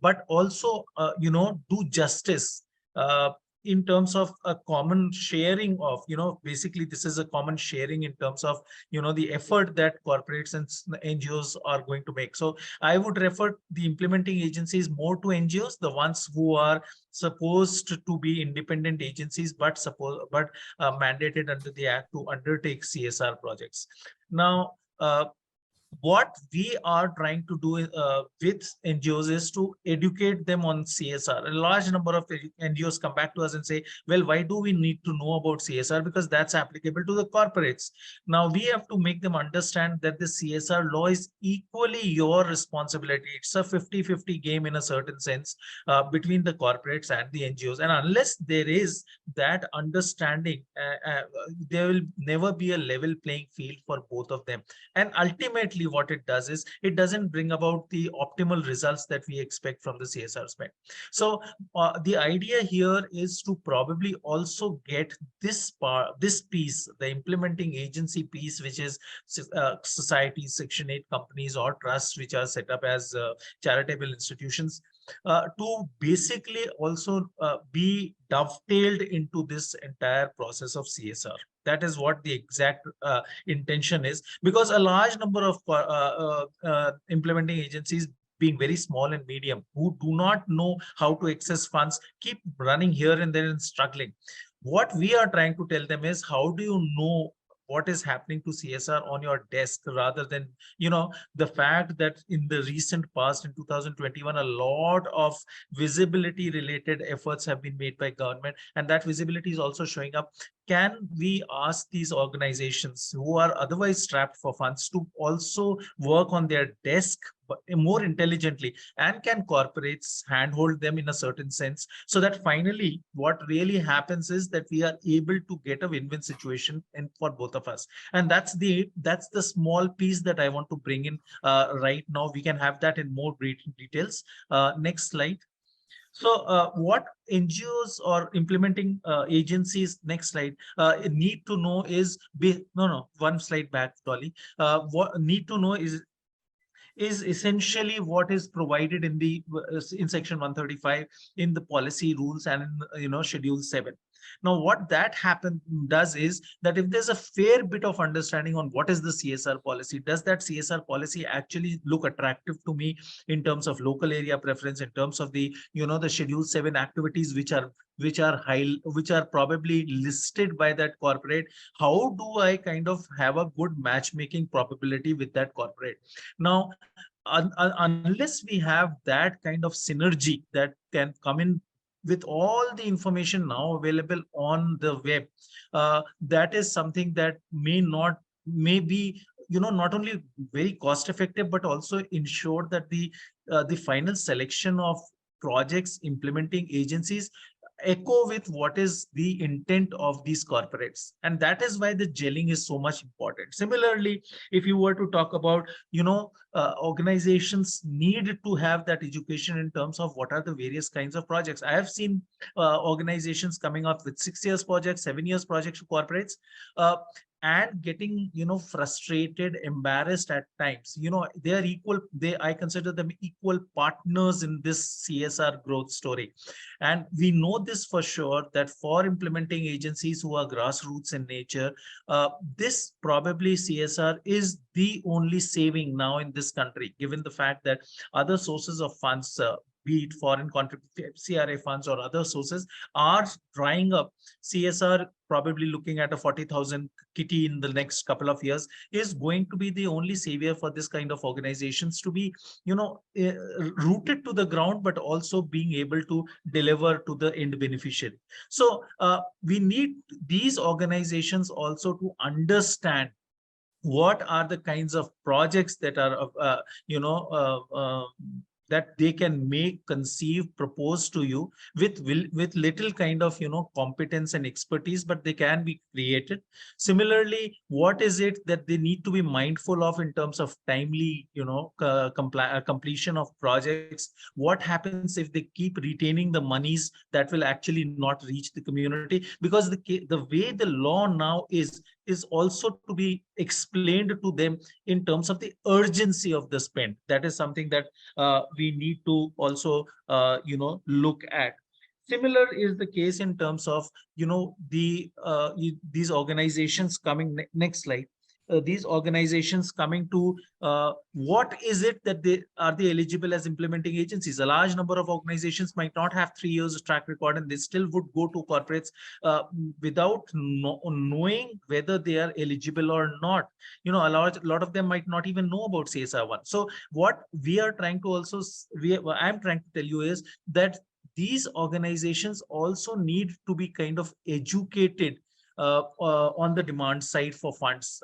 E: but also do justice in terms of a common sharing of, basically this is a common sharing in terms of, the effort that corporates and NGOs are going to make. So I would refer the implementing agencies more to NGOs, the ones who are supposed to be independent agencies, but mandated under the Act to undertake CSR projects. Now, what we are trying to do with NGOs is to educate them on CSR. A large number of NGOs come back to us and say, well, why do we need to know about CSR? Because that's applicable to the corporates. Now, we have to make them understand that the CSR law is equally your responsibility. It's a 50-50 game in a certain sense between the corporates and the NGOs. And unless there is that understanding, there will never be a level playing field for both of them. And ultimately, ultimately what it does is it doesn't bring about the optimal results that we expect from the CSR spend. So the idea here is to probably also get this piece, the implementing agency piece, which is societies, Section 8 companies or trusts which are set up as charitable institutions, to basically also be dovetailed into this entire process of CSR. That is what the exact intention is, because a large number of implementing agencies, being very small and medium, who do not know how to access funds, keep running here and there and struggling. What we are trying to tell them is, how do you know what is happening to CSR on your desk, rather than, the fact that in the recent past, in 2021, a lot of visibility related efforts have been made by government, and that visibility is also showing up. Can we ask these organizations who are otherwise strapped for funds to also work on their desk more intelligently, and can corporates handhold them in a certain sense, so that finally what really happens is that we are able to get a win-win situation and for both of us. And that's the small piece that I want to bring in right now. We can have that in more brief details. Next slide. So what NGOs or implementing agencies, next slide, need to know is, one slide back, Dolly. What need to know is essentially what is provided in the in section 135 in the policy rules and in, schedule 7. Now what that does is that if there's a fair bit of understanding on what is the CSR policy, does that CSR policy actually look attractive to me in terms of local area preference, in terms of the the schedule 7 activities which are probably listed by that corporate, how do I kind of have a good matchmaking probability with that corporate? Now unless we have that kind of synergy that can come in with all the information now available on the web, that is something that may be not only very cost effective, but also ensure that the final selection of projects, implementing agencies echo with what is the intent of these corporates. And that is why the gelling is so much important. Similarly, if you were to talk about, organizations need to have that education in terms of what are the various kinds of projects. I have seen organizations coming up with 6 years projects, 7 years projects to corporates, and getting frustrated, embarrassed at times. They are equal, I consider them equal partners in this CSR growth story. And we know this for sure, that for implementing agencies who are grassroots in nature, this probably CSR is the only saving now in this country, given the fact that other sources of funds, be it foreign CRA funds or other sources, are drying up. CSR, probably looking at a 40,000 kitty in the next couple of years, is going to be the only savior for this kind of organizations to be, rooted to the ground, but also being able to deliver to the end beneficiary. So we need these organizations also to understand what are the kinds of projects that are, that they can make, conceive, propose to you with little kind of competence and expertise, but they can be created. Similarly, what is it that they need to be mindful of in terms of timely completion of projects? What happens if they keep retaining the monies that will actually not reach the community? Because the way the law now is also to be explained to them in terms of the urgency of the spend. That is something that we need to also look at. Similar is the case in terms of these organizations coming, next slide. These organizations coming to what is it that they eligible as implementing agencies. A large number of organizations might not have 3 years of track record, and they still would go to corporates without knowing whether they are eligible or not. A lot of them might not even know about CSR1. So what we are trying to also, I'm trying to tell you is that these organizations also need to be kind of educated on the demand side for funds.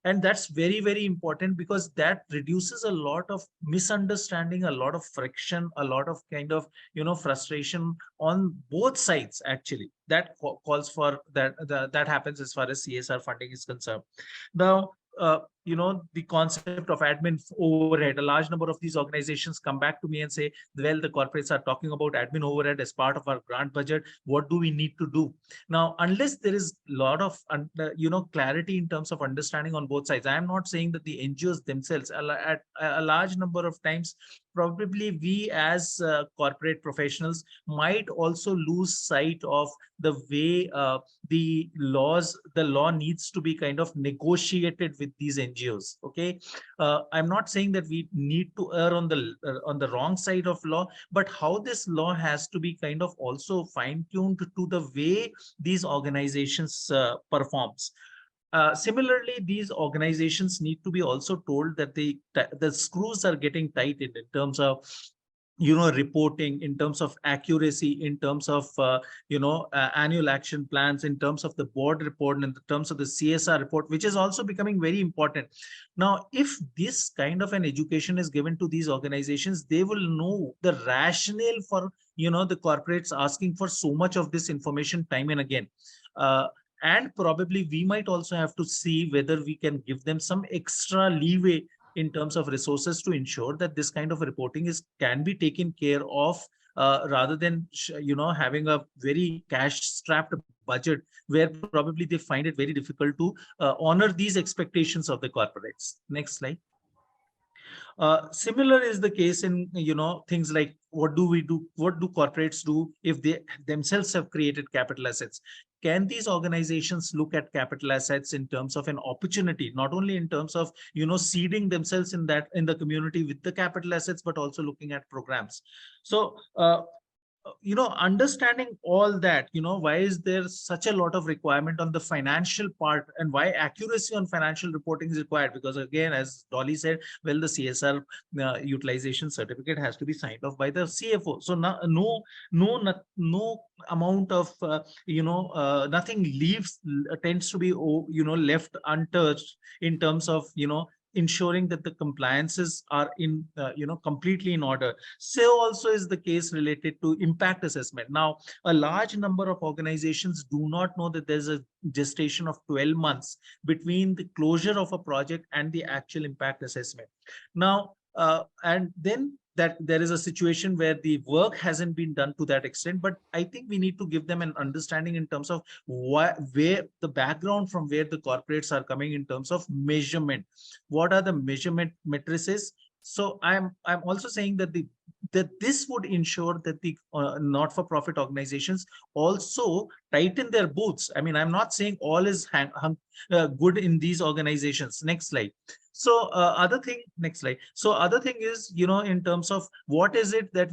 E: And that's very, very important, because that reduces a lot of misunderstanding, a lot of friction, a lot of kind of, frustration on both sides. Actually, that calls for that happens as far as CSR funding is concerned. Now, the concept of admin overhead. A large number of these organizations come back to me and say, well, the corporates are talking about admin overhead as part of our grant budget. What do we need to do? Now, unless there is a lot of, clarity in terms of understanding on both sides, I am not saying that the NGOs themselves, at a large number of times, probably we as corporate professionals might also lose sight of the way the law needs to be kind of negotiated with these NGOs. Okay, I'm not saying that we need to err on the wrong side of law, but how this law has to be kind of also fine-tuned to the way these organizations performs. Similarly, these organizations need to be also told that the screws are getting tightened in terms of reporting, in terms of accuracy, in terms of annual action plans, in terms of the board report, and in terms of the CSR report, which is also becoming very important. Now, if this kind of an education is given to these organizations, they will know the rationale for the corporates asking for so much of this information time and again. And probably we might also have to see whether we can give them some extra leeway in terms of resources to ensure that this kind of reporting can be taken care of, rather than having a very cash strapped budget where probably they find it very difficult to honor these expectations of the corporates. Next slide. Similar is the case in things like what do corporates do if they themselves have created capital assets? Can these organizations look at capital assets in terms of an opportunity, not only in terms of seeding themselves in the community with the capital assets, but also looking at programs? So understanding all that, why is there such a lot of requirement on the financial part, and why accuracy on financial reporting is required? Because again, as Dolly said, well, the CSR utilization certificate has to be signed off by the CFO. So no amount of nothing tends to be left untouched in terms of ensuring that the compliances are completely in order. So also is the case related to impact assessment. Now, a large number of organizations do not know that there's a gestation of 12 months between the closure of a project and the actual impact assessment. Now, and then that there is a situation where the work hasn't been done to that extent, but I think we need to give them an understanding in terms of where the background from where the corporates are coming in terms of measurement. What are the measurement matrices? So I'm also saying that this would ensure that the not-for-profit organizations also tighten their boots. I mean, I'm not saying all is good in these organizations. Next slide. So next slide. So other thing is, in terms of what is it that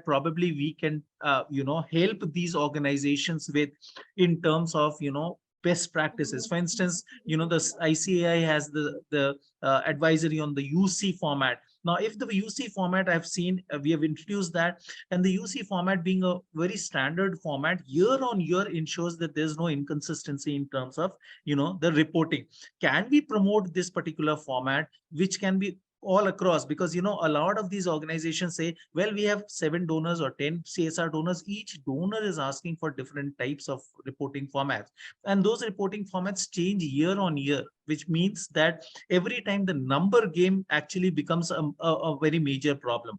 E: probably we can, help these organizations with in terms of, best practices. For instance, the ICAI has the advisory on the UC format. Now, if the UC format I've seen, we have introduced that, and the UC format being a very standard format, year on year ensures that there's no inconsistency in terms of, the reporting. Can we promote this particular format, which can be all across? Because a lot of these organizations say, well, we have 7 donors or 10 CSR donors. Each donor is asking for different types of reporting formats, and those reporting formats change year on year, which means that every time the number game actually becomes a very major problem.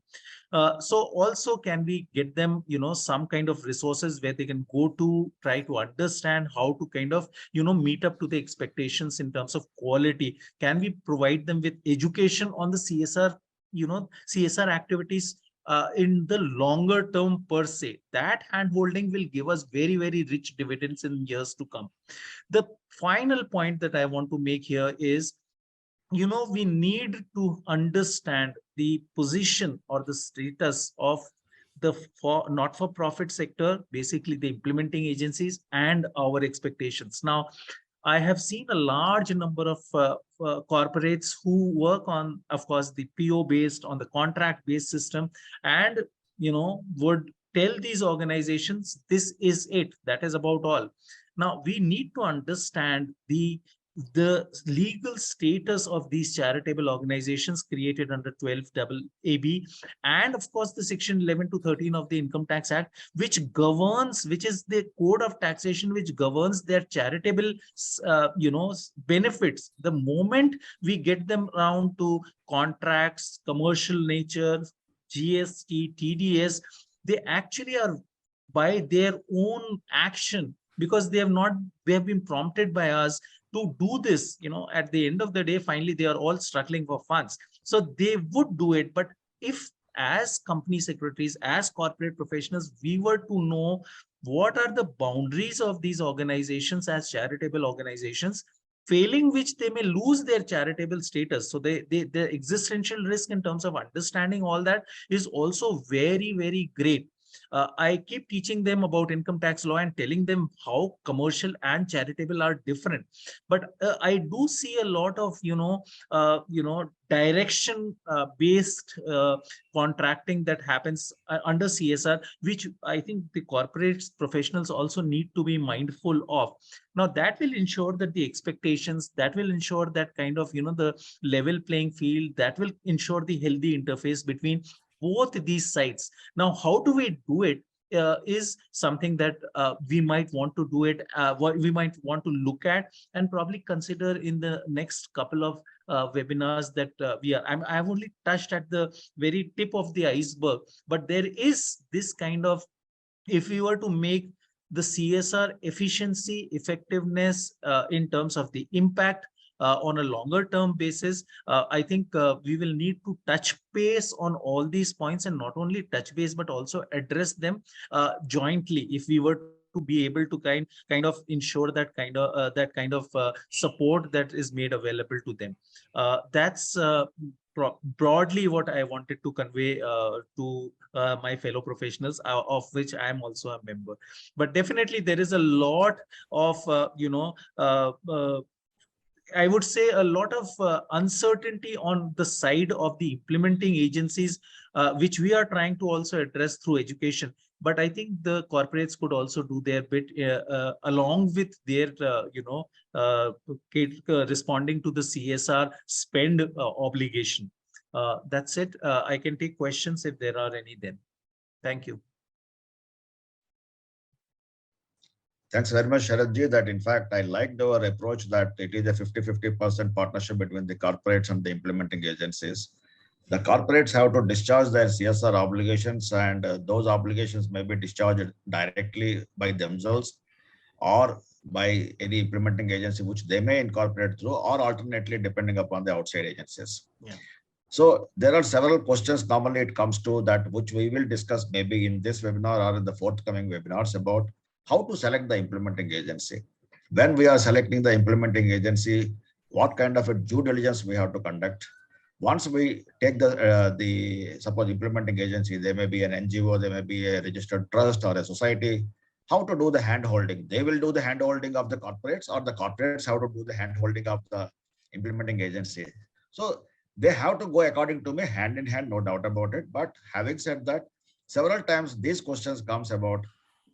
E: So also, can we get them some kind of resources where they can go to try to understand how to kind of meet up to the expectations in terms of quality? Can we provide them with education on the CSR CSR activities in the longer term per se? That handholding will give us very, very rich dividends in years to come. The final point that I want to make here is, we need to understand the position or the status of the not-for-profit sector, basically the implementing agencies, and our expectations. Now, I have seen a large number of corporates who work on, of course, the PO-based, on the contract-based system, and would tell these organizations, this is it, that is about all. Now, we need to understand the the legal status of these charitable organizations created under 12 AB, and of course the section 11 to 13 of the Income Tax Act, which governs, which is the code of taxation, which governs their charitable, benefits. The moment we get them around to contracts, commercial nature, GST, TDS, they actually are by their own action, because they have been prompted by us to do this. At the end of the day, finally they are all struggling for funds, so they would do it. But if, as company secretaries, as corporate professionals, we were to know what are the boundaries of these organizations as charitable organizations, failing which they may lose their charitable status. So the existential risk in terms of understanding all that is also very, very great. I keep teaching them about income tax law and telling them how commercial and charitable are different. But I do see a lot of, direction based contracting that happens under CSR, which I think the corporate professionals also need to be mindful of. Now, that will ensure that the expectations, that will ensure that kind of, the level playing field, that will ensure the healthy interface between both these sides. Now, how do we do it is something that we might want to do it, what we might want to look at and probably consider in the next couple of webinars that I've only touched at the very tip of the iceberg, but there is this kind of, if we were to make the CSR efficiency, effectiveness in terms of the impact on a longer term basis, I think we will need to touch base on all these points, and not only touch base, but also address them jointly, if we were to be able to kind of ensure that kind of support that is made available to them. That's broadly what I wanted to convey to my fellow professionals, of which I am also a member. But definitely there is a lot of I would say a lot of uncertainty on the side of the implementing agencies, which we are trying to also address through education. But I think the corporates could also do their bit along with their, responding to the CSR spend obligation. That's it. I can take questions if there are any then. Thank you.
B: Thanks very much, Sharadji. That in fact, I liked our approach that it is a 50-50% partnership between the corporates and the implementing agencies. The corporates have to discharge their CSR obligations, and those obligations may be discharged directly by themselves or by any implementing agency, which they may incorporate through, or alternately, depending upon the outside agencies.
E: Yeah.
B: So there are several questions normally it comes to that, which we will discuss maybe in this webinar or in the forthcoming webinars, about how to select the implementing agency. When we are selecting the implementing agency, what kind of a due diligence we have to conduct. Once we take the suppose implementing agency, they may be an NGO, they may be a registered trust or a society. How to do the hand holding? They will do the hand holding of the corporates, or the corporates have to do the hand holding of the implementing agency. So they have to go, according to me, hand in hand, no doubt about it. But having said that, several times these questions comes about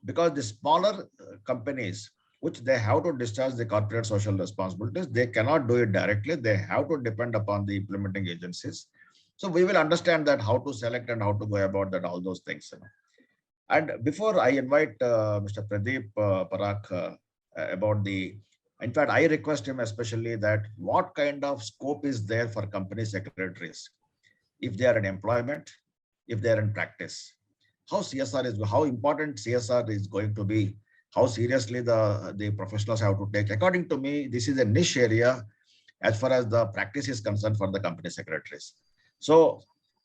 B: because the smaller companies, which they have to discharge the corporate social responsibilities, they cannot do it directly. They have to depend upon the implementing agencies. So we will understand that how to select and how to go about that, all those things. And before I invite Mr. Pradeep Parakh about the, in fact, I request him especially that what kind of scope is there for company secretaries, if they are in employment, if they are in practice, how CSR is, how important CSR is going to be, how seriously the professionals have to take. According to me, this is a niche area as far as the practice is concerned for the company secretaries. So,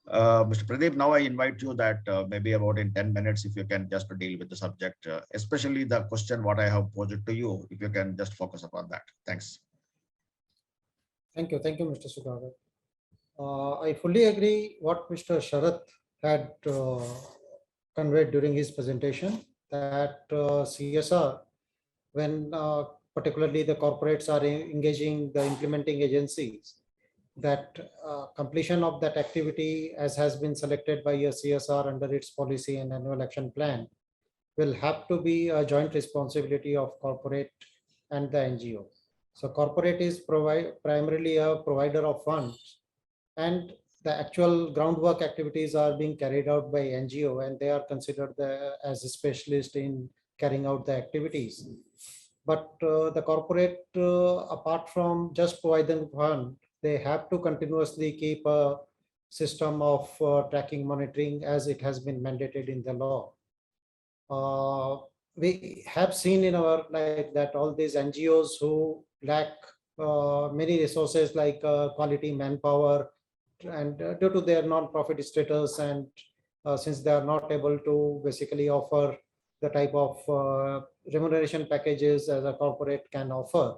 B: Mr. Pradeep, now I invite you that maybe about in 10 minutes, if you can just deal with the subject, especially the question what I have posed to you, if you can just focus upon that. Thanks.
C: Thank you, Mr. Sudhakar. I fully agree what Mr. Sharad had conveyed during his presentation, that CSR, when particularly the corporates are engaging the implementing agencies, that completion of that activity, as has been selected by a CSR under its policy and annual action plan, will have to be a joint responsibility of corporate and the NGO. So corporate is primarily a provider of funds, and the actual groundwork activities are being carried out by NGO, and they are considered as a specialist in carrying out the activities. But the corporate, apart from just providing fund, they have to continuously keep a system of tracking, monitoring, as it has been mandated in the law. We have seen in our like that all these NGOs who lack many resources like quality manpower, and due to their non-profit status, and since they are not able to basically offer the type of remuneration packages as a corporate can offer,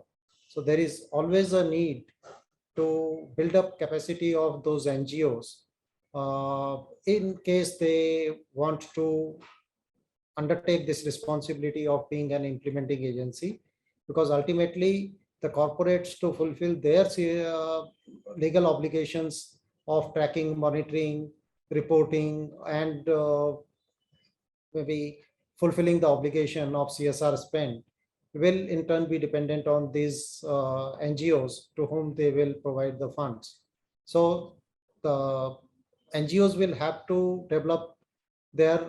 C: so there is always a need to build up capacity of those NGOs in case they want to undertake this responsibility of being an implementing agency, because ultimately the corporates, to fulfill their legal obligations of tracking, monitoring, reporting, and maybe fulfilling the obligation of CSR spend, will in turn be dependent on these NGOs to whom they will provide the funds. So the NGOs will have to develop their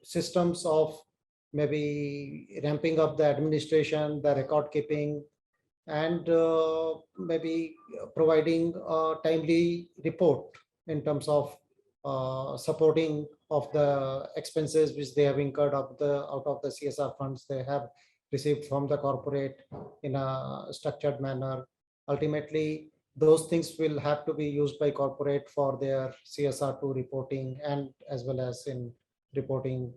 C: systems of maybe ramping up the administration, the record keeping, and maybe providing a timely report in terms of supporting of the expenses which they have incurred out of the CSR funds they have received from the corporate in a structured manner. Ultimately, those things will have to be used by corporate for their CSR2 reporting, and as well as in reporting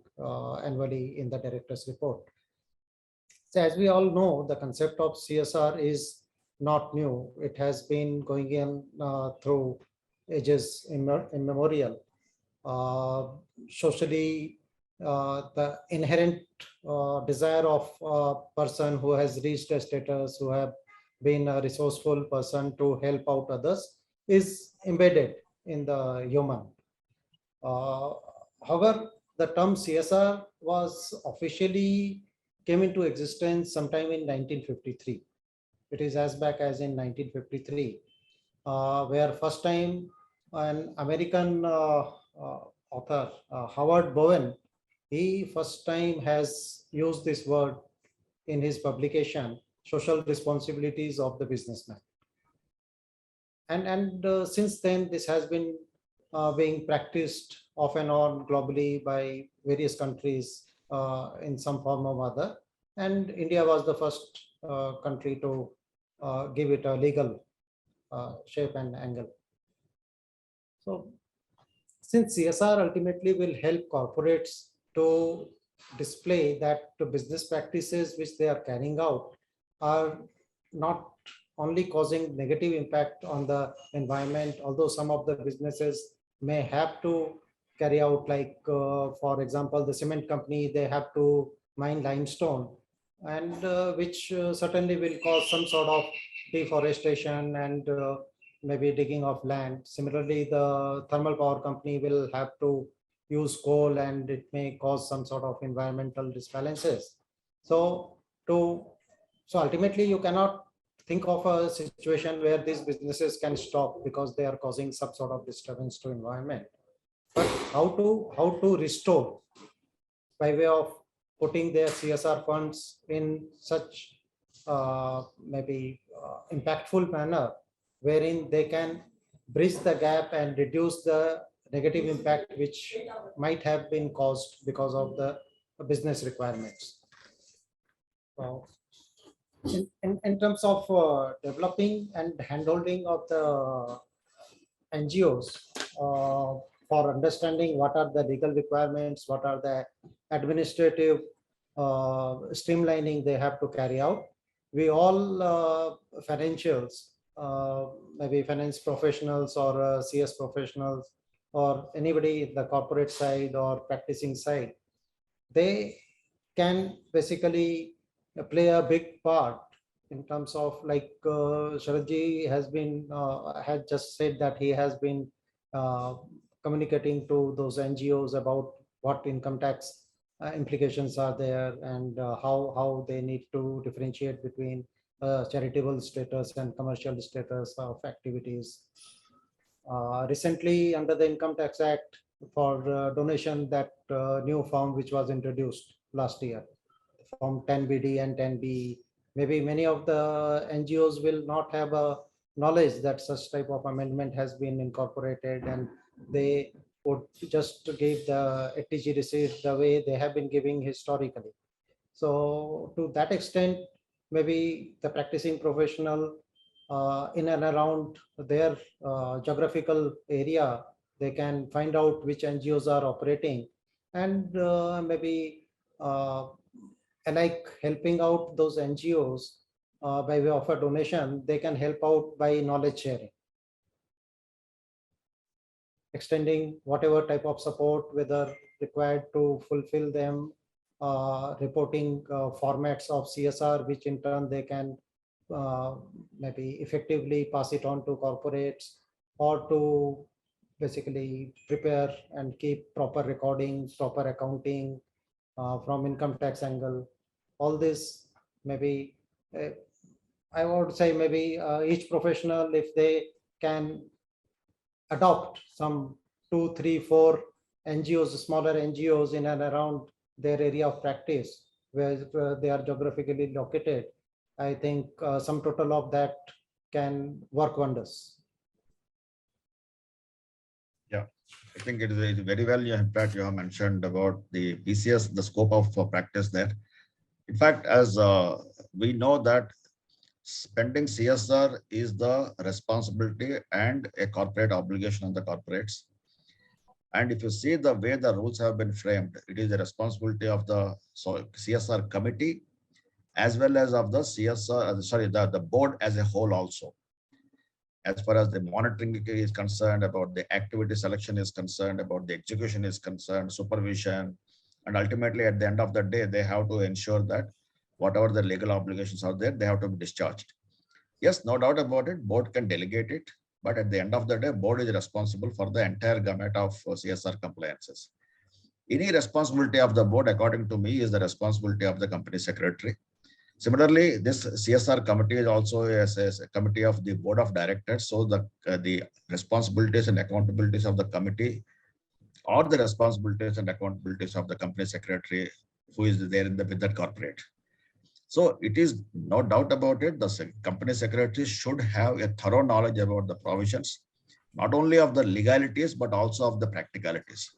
C: annually in the director's report. So as we all know, the concept of CSR is not new. It has been going in through ages immemorial. Socially, the inherent desire of a person who has reached a status, who have been a resourceful person to help out others, is embedded in the human. However, the term CSR was officially came into existence sometime in 1953. It is as back as in 1953, where first time an American author, Howard Bowen, he first time has used this word in his publication, Social Responsibilities of the Businessman. And since then, this has been being practiced off and on globally by various countries in some form or other. And India was the first country to give it a legal shape and angle. So since CSR ultimately will help corporates to display that the business practices which they are carrying out are not only causing negative impact on the environment, although some of the businesses may have to carry out, like for example, the cement company, they have to mine limestone, and which certainly will cause some sort of deforestation and maybe digging of land. Similarly, the thermal power company will have to use coal, and it may cause some sort of environmental disbalances. So ultimately, you cannot think of a situation where these businesses can stop because they are causing some sort of disturbance to environment. But how to restore by way of putting their CSR funds in such maybe impactful manner, wherein they can bridge the gap and reduce the negative impact which might have been caused because of the business requirements. In terms of developing and handholding of the NGOs for understanding what are the legal requirements, what are the administrative streamlining they have to carry out. We all financials, maybe finance professionals or CS professionals or anybody in the corporate side or practicing side, they can basically play a big part in terms of, like Sharadji has been had just said that he has been communicating to those NGOs about what income tax implications are there, and how they need to differentiate between charitable status and commercial status of activities. Recently, under the Income Tax Act, for donation, that new form which was introduced last year, Form 10BD and 10B, maybe many of the NGOs will not have a knowledge that such type of amendment has been incorporated, and they would just give the ATG receipt the way they have been giving historically. So to that extent, maybe the practicing professional in and around their geographical area, they can find out which NGOs are operating, and maybe like helping out those NGOs by way of a donation, they can help out by knowledge sharing, extending whatever type of support, whether required to fulfill them, reporting formats of CSR, which in turn they can maybe effectively pass it on to corporates, or to basically prepare and keep proper recording, proper accounting from income tax angle. All this maybe, I would say maybe each professional, if they can adopt some 2, 3, 4 NGOs, smaller NGOs in and around their area of practice, where they are geographically located, I think some total of that can work wonders.
B: Yeah, I think it is very well. In fact, you have mentioned about the PCS, the scope of practice there. In fact, as we know that spending CSR is the responsibility and a corporate obligation on the corporates. And if you see the way the rules have been framed, it is the responsibility of the CSR committee as well as of the CSR, the board as a whole also. As far as the monitoring is concerned, about the activity selection is concerned, about the execution is concerned, supervision, and ultimately at the end of the day, they have to ensure that whatever the legal obligations are there, they have to be discharged. Yes, no doubt about it, board can delegate it, but at the end of the day, board is responsible for the entire gamut of CSR compliances. Any responsibility of the board, according to me, is the responsibility of the company secretary. Similarly, this CSR committee is also a committee of the board of directors. So the responsibilities and accountabilities of the committee or the responsibilities and accountabilities of the company secretary who is there with that corporate. So it is no doubt about it, the company secretary should have a thorough knowledge about the provisions, not only of the legalities, but also of the practicalities.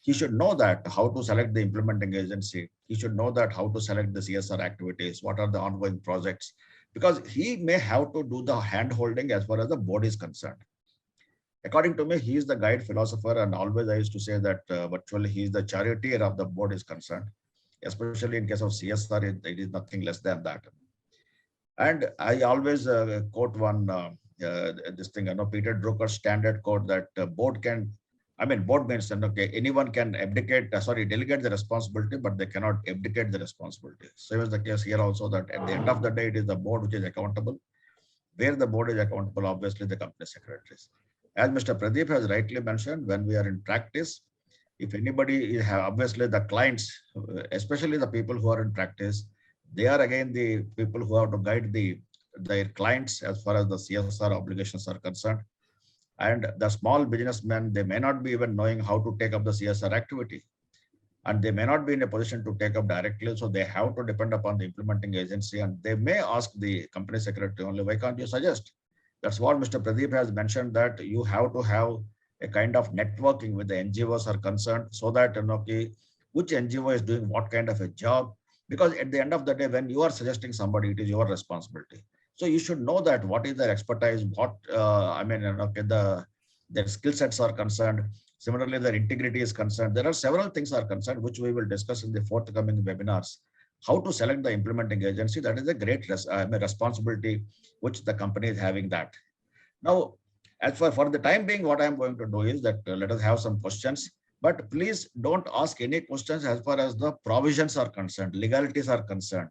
B: He should know that how to select the implementing agency. He should know that how to select the CSR activities, what are the ongoing projects, because he may have to do the hand holding as far as the board is concerned. According to me, he is the guide philosopher, and always I used to say that virtually he is the charioteer of the board is concerned. Especially in case of CSR, it is nothing less than that. And I always quote one, this thing, Peter Drucker's standard quote that board means, okay, anyone can delegate the responsibility, but they cannot abdicate the responsibility. Same is the case here also, that at the end of the day, it is the board which is accountable. Where the board is accountable, obviously the company secretaries. As Mr. Pradeep has rightly mentioned, when we are in practice, if anybody obviously the clients, especially the people who are in practice, they are again the people who have to guide their clients as far as the CSR obligations are concerned. And the small businessmen, they may not be even knowing how to take up the CSR activity. And they may not be in a position to take up directly. So they have to depend upon the implementing agency, and they may ask the company secretary only, why can't you suggest? That's what Mr. Pradeep has mentioned, that you have to have a kind of networking with the NGOs are concerned, so that which NGO is doing what kind of a job, because at the end of the day, when you are suggesting somebody, it is your responsibility. So you should know that what is their expertise, what their skill sets are concerned. Similarly, their integrity is concerned. There are several things are concerned, which we will discuss in the forthcoming webinars. How to select the implementing agency, that is a great responsibility which the company is having that. Now, as for the time being, what I'm going to do is that let us have some questions, but please don't ask any questions as far as the provisions are concerned, legalities are concerned,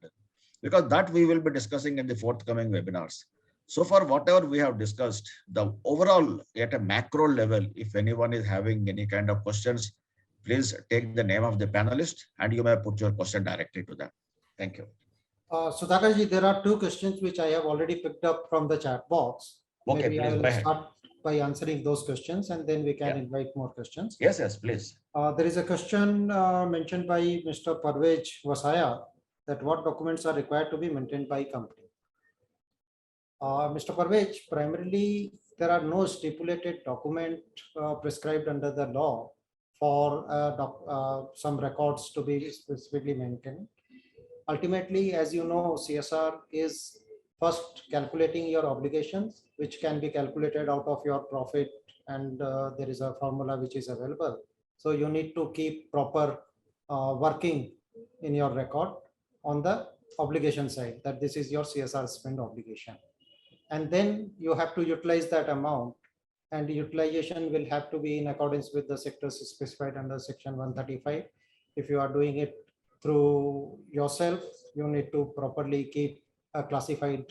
B: because that we will be discussing in the forthcoming webinars. So far, whatever we have discussed, the overall at a macro level, if anyone is having any kind of questions, please take the name of the panelist and you may put your question directly to them. Thank you.
C: Sudhakar there are two questions which I have already picked up from the chat box.
B: Okay,
C: Maybe
B: please
C: I
B: go
C: will
B: ahead.
C: start by answering those questions and then we can
B: Yeah.
C: invite more questions.
B: Yes, yes, please.
C: There is a question mentioned by Mr. Parvej Vasaya that what documents are required to be maintained by company. Mr. Parvej, primarily there are no stipulated document prescribed under the law for some records to be specifically maintained. Ultimately, as you know, CSR is first calculating your obligations, which can be calculated out of your profit, and there is a formula which is available. So you need to keep proper working in your record on the obligation side, that this is your CSR spend obligation. And then you have to utilize that amount, and the utilization will have to be in accordance with the sectors specified under section 135. If you are doing it through yourself, you need to properly keep a classified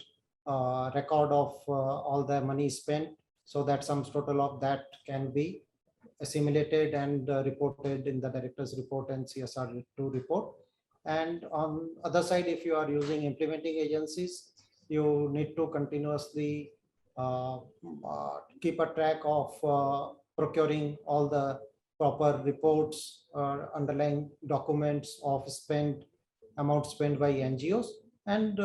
C: record of all the money spent, so that some total of that can be assimilated and reported in the director's report and CSR2 report. And on other side, if you are using implementing agencies, you need to continuously keep a track of procuring all the proper reports, underlying documents of spent amount spent by NGOs and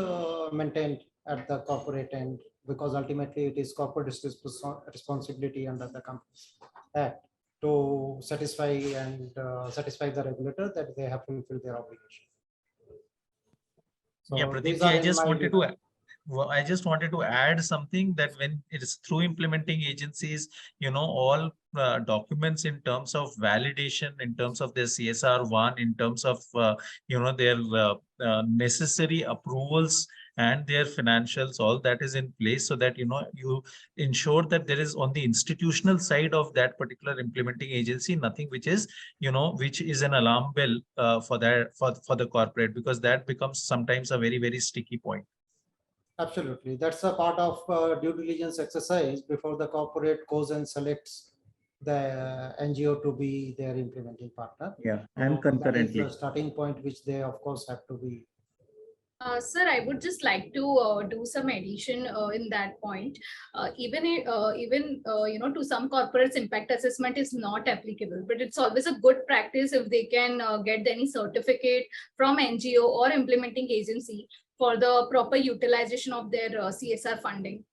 C: maintained at the corporate end, because ultimately it is corporate responsibility under the Companies Act to satisfy satisfy the regulator that they have fulfilled their obligation. So
E: yeah,
C: these
E: Pradeep,
C: are
E: I
C: in
E: just
C: my
E: wanted
C: view.
E: to well, I just wanted to add something that when it is through implementing agencies, all documents in terms of validation, in terms of their CSR1, in terms of, their necessary approvals and their financials, all that is in place so that, you ensure that there is on the institutional side of that particular implementing agency, nothing which is, which is an alarm bell for that, for the corporate, because that becomes sometimes a very, very sticky point.
C: Absolutely. That's a part of due diligence exercise before the corporate goes and selects the NGO to be their implementing partner.
E: Yeah,
C: That
E: and
C: is
E: concurrently.
C: the starting point, which they of course have to be.
D: Sir, I would just like to do some addition in that point. Even to some corporates, impact assessment is not applicable, but it's always a good practice if they can get any certificate from NGO or implementing agency for the proper utilization of their CSR funding.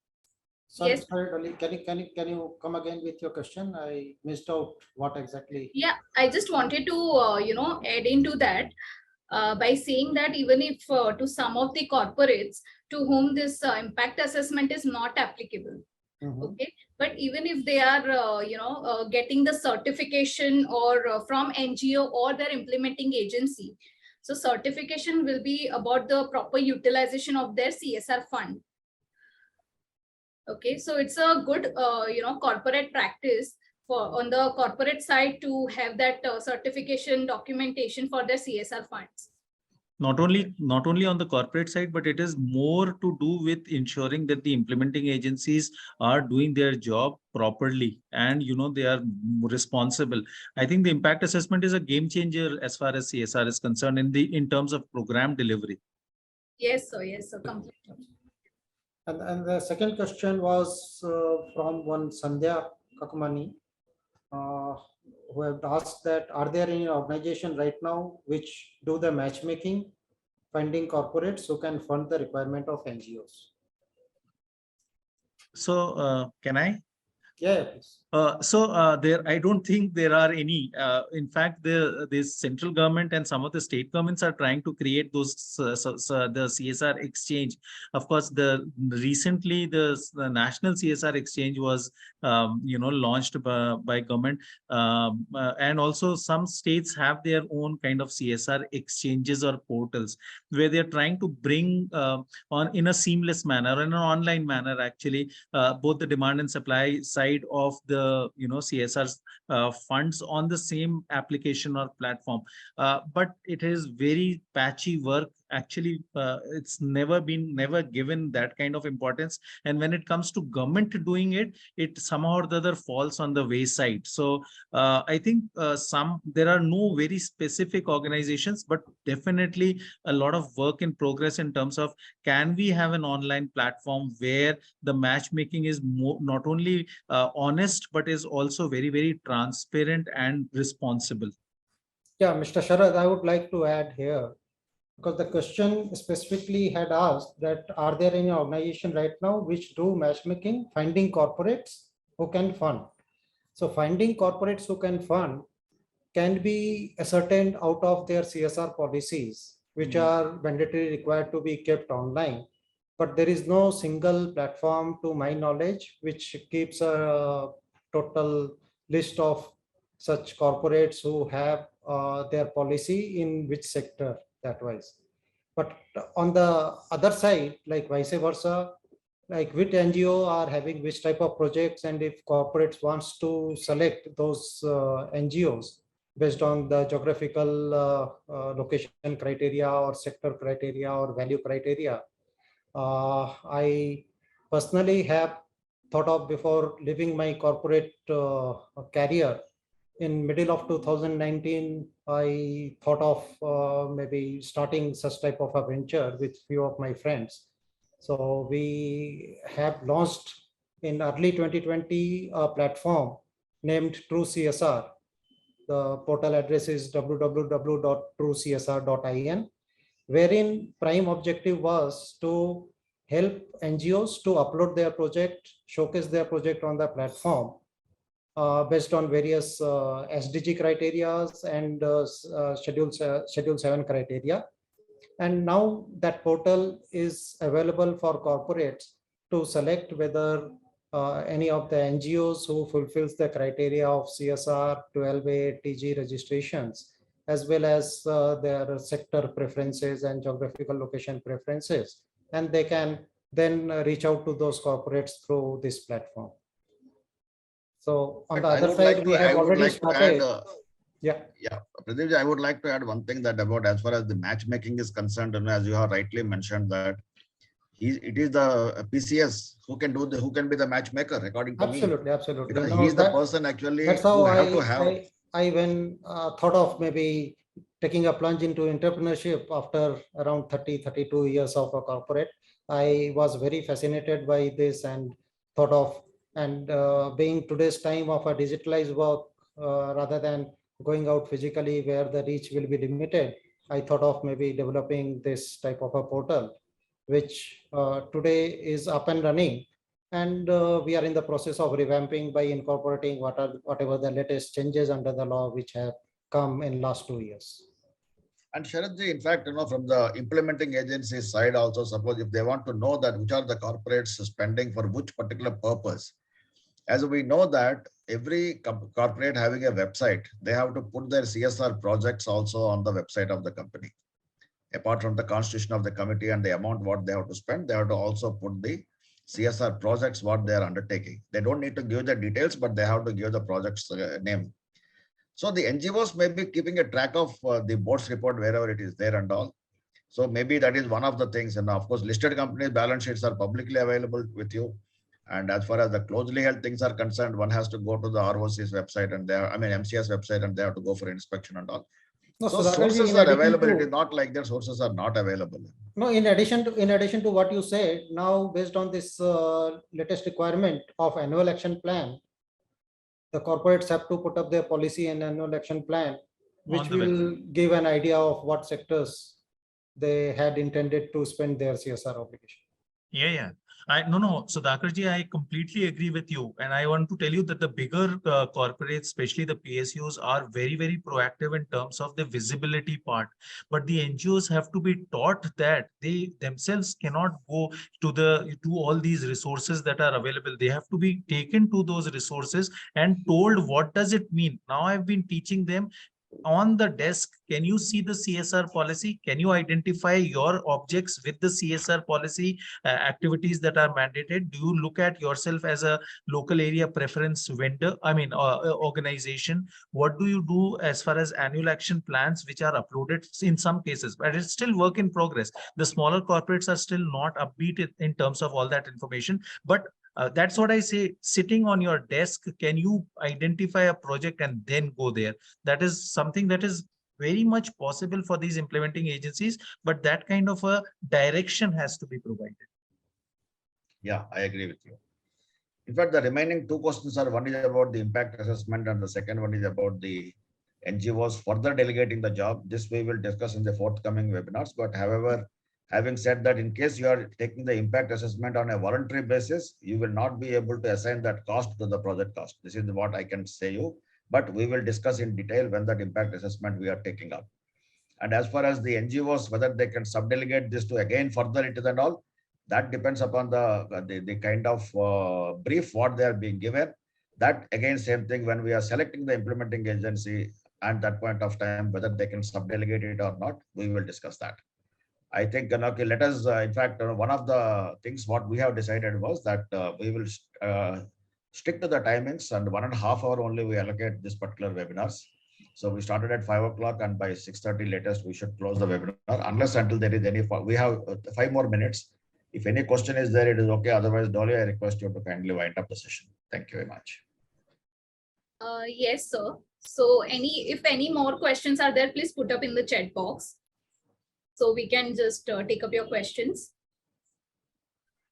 C: Sorry,
D: Yes.
C: sorry, Dolly, can you come again with your question? I missed out what exactly.
D: Yeah, I just wanted to add into that. By saying that even if to some of the corporates to whom this impact assessment is not applicable, okay, but even if they are getting the certification or from NGO or their implementing agency, so certification will be about the proper utilization of their CSR fund. Okay, so it's a good corporate practice for on the corporate side to have that certification documentation for their CSR funds.
E: Not only on the corporate side, but it is more to do with ensuring that the implementing agencies are doing their job properly and they are responsible. I think the impact assessment is a game changer as far as CSR is concerned in terms of program delivery.
D: Yes, so completely.
C: And the second question was from one Sandhya Kakumani, who have asked that are there any organization right now which do the matchmaking, finding corporates who can fund the requirement of NGOs?
E: So can I?
C: Yeah, please.
E: There, I don't think there are any. In fact, the central government and some of the state governments are trying to create those the CSR exchange. Of course, recently the national CSR exchange was launched by government, and also some states have their own kind of CSR exchanges or portals where they are trying to bring on in a seamless manner, in an online manner, actually, both the demand and supply side of the CSR funds on the same application or platform, but it is very patchy work
F: actually it's never given that kind of importance. And when it comes to government doing it, it somehow or the other falls on the wayside. So I think there are no very specific organizations, but definitely a lot of work in progress in terms of, can we have an online platform where the matchmaking is not only honest, but is also very, very transparent and responsible.
C: Yeah, Mr. Sharad, I would like to add here, because the question specifically had asked that are there any organization right now which do matchmaking, finding corporates who can fund. So finding corporates who can fund can be ascertained out of their CSR policies, which are mandatory required to be kept online. But there is no single platform, to my knowledge, which keeps a total list of such corporates who have their policy in which sector that wise. But on the other side, like vice versa, like which NGO are having which type of projects, and if corporates wants to select those NGOs based on the geographical location criteria or sector criteria or value criteria, I personally have thought of before leaving my corporate career. In middle of 2019, I thought of maybe starting such type of a venture with few of my friends. So we have launched in early 2020 a platform named True CSR. The portal address is www.truecsr.in, wherein prime objective was to help NGOs to upload their project, showcase their project on the platform based on various SDG criteria and Schedule 7 criteria. And now that portal is available for corporates to select whether any of the NGOs who fulfills the criteria of CSR 12A TG registrations, as well as their sector preferences and geographical location preferences. And they can then reach out to those corporates through this platform. So on the other side, we have already started. Yeah.
B: Pradeep, I would like to add one thing, that about as far as the matchmaking is concerned, and as you have rightly mentioned, that it is the PCS who can be the matchmaker, according to me.
C: Absolutely.
B: Because he is the person actually
C: that's how
B: who have to have.
C: I when thought of maybe taking a plunge into entrepreneurship after around 32 years of a corporate. I was very fascinated by this and thought of, and being today's time of a digitalized work, rather than going out physically where the reach will be limited, I thought of maybe developing this type of a portal, which today is up and running. And we are in the process of revamping by incorporating whatever the latest changes under the law which have come in last 2 years.
B: And Sharadji, in fact, from the implementing agency side also, suppose if they want to know that which are the corporates spending for which particular purpose, as we know that every corporate having a website, they have to put their CSR projects also on the website of the company. Apart from the constitution of the committee and the amount what they have to spend, they have to also put the CSR projects what they are undertaking. They don't need to give the details, but they have to give the project's name. So the NGOs may be keeping a track of the board's report wherever it is there and all. So maybe that is one of the things. And of course, listed companies' balance sheets are publicly available with you. And as far as the closely held things are concerned, one has to go to the ROC's website and MCS website, and they have to go for inspection and all. No, so sources are available. It is not like their sources are not available.
C: No, in addition to what you said, now based on this latest requirement of annual action plan, the corporates have to put up their policy and annual action plan, which will give an idea of what sectors they had intended to spend their CSR obligation.
E: Yeah. No, Sudhakarji, I completely agree with you. And I want to tell you that the bigger corporates, especially the PSUs, are very, very proactive in terms of the visibility part. But the NGOs have to be taught that they themselves cannot go to all these resources that are available. They have to be taken to those resources and told what does it mean. Now I've been teaching them on the desk, can you see the CSR policy? Can you identify your objects with the CSR policy activities that are mandated? Do you look at yourself as a local area preference vendor, organization? What do you do as far as annual action plans, which are uploaded in some cases, but it's still work in progress. The smaller corporates are still not upbeat in terms of all that information, but that's what I say, sitting on your desk, can you identify a project and then go there? That is something that is very much possible for these implementing agencies, but that kind of a direction has to be provided.
B: Yeah, I agree with you. In fact, the remaining two questions are, one is about the impact assessment and the second one is about the NGOs further delegating the job. This we will discuss in the forthcoming webinars. But however, having said that, in case you are taking the impact assessment on a voluntary basis, you will not be able to assign that cost to the project cost. This is what I can say you, but we will discuss in detail when that impact assessment we are taking up. And as far as the NGOs, whether they can subdelegate this to again further it is and all, that depends upon the kind of brief what they are being given. That again, same thing when we are selecting the implementing agency at that point of time, whether they can subdelegate it or not, we will discuss that. I think, okay, let us, in fact, one of the things what we have decided was that we will stick to the timings, and 1.5 hours only we allocate this particular webinars. So we started at 5 o'clock and by 6:30 latest, we should close the webinar unless until there is any, we have 5 more minutes. If any question is there, it is okay. Otherwise, Dolly, I request you to kindly wind up the session. Thank you very much.
D: Yes, sir. So if any more questions are there, please put up in the chat box. So we can just take up your questions.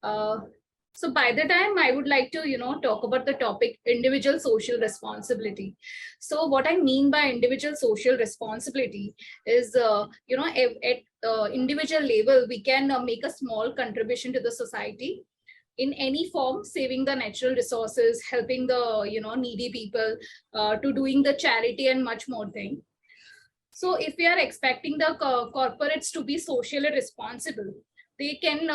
D: So by the time I would like to, talk about the topic individual social responsibility. So what I mean by individual social responsibility is, at individual level, we can make a small contribution to the society in any form, saving the natural resources, helping the, needy people, to doing the charity and much more thing. So if we are expecting the corporates to be socially responsible, they can,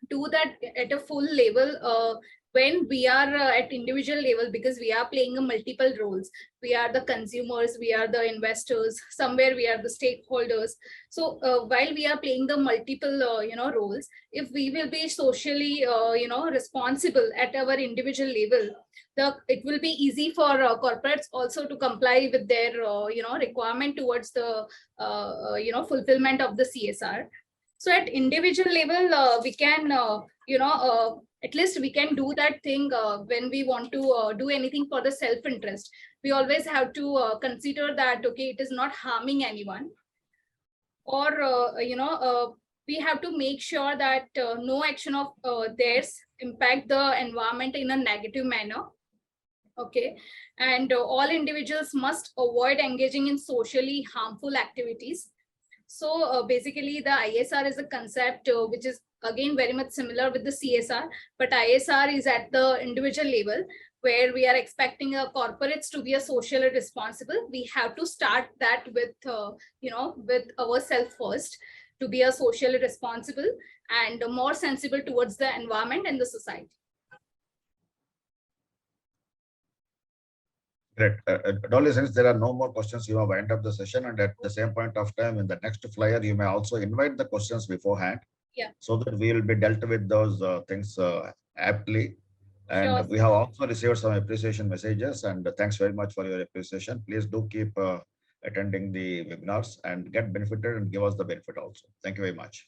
D: do that at a full level when we are at individual level, because we are playing a multiple roles. We are the consumers, we are the investors, somewhere we are the stakeholders. So while we are playing the multiple, roles, if we will be socially, responsible at our individual level, it will be easy for corporates also to comply with their, requirement towards the, fulfillment of the CSR. So at individual level, we can, at least we can do that thing when we want to do anything for the self-interest. We always have to consider that, okay, it is not harming anyone. Or, we have to make sure that no action of theirs impact the environment in a negative manner. Okay, and all individuals must avoid engaging in socially harmful activities. So basically the ISR is a concept which is again very much similar with the CSR, but ISR is at the individual level where we are expecting corporates to be a socially responsible. We have to start that with, with ourselves first, to be a socially responsible and more sensible towards the environment and the society.
B: Great. Dolly, since there are no more questions, you have wind up the session, and at the same point of time in the next flyer, you may also invite the questions beforehand.
D: Yeah.
B: So that we will be dealt with those things aptly. And
D: Sure.
B: we have also received some appreciation messages, and thanks very much for your appreciation. Please do keep attending the webinars and get benefited and give us the benefit also. Thank you very much.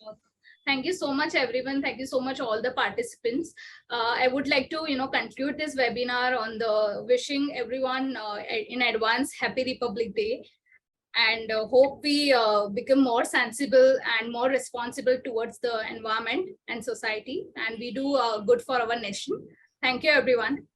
D: Thank you so much, everyone. Thank you so much, all the participants. I would like to, conclude this webinar on the wishing everyone in advance Happy Republic Day, and hope we become more sensible and more responsible towards the environment and society, and we do good for our nation. Thank you, everyone.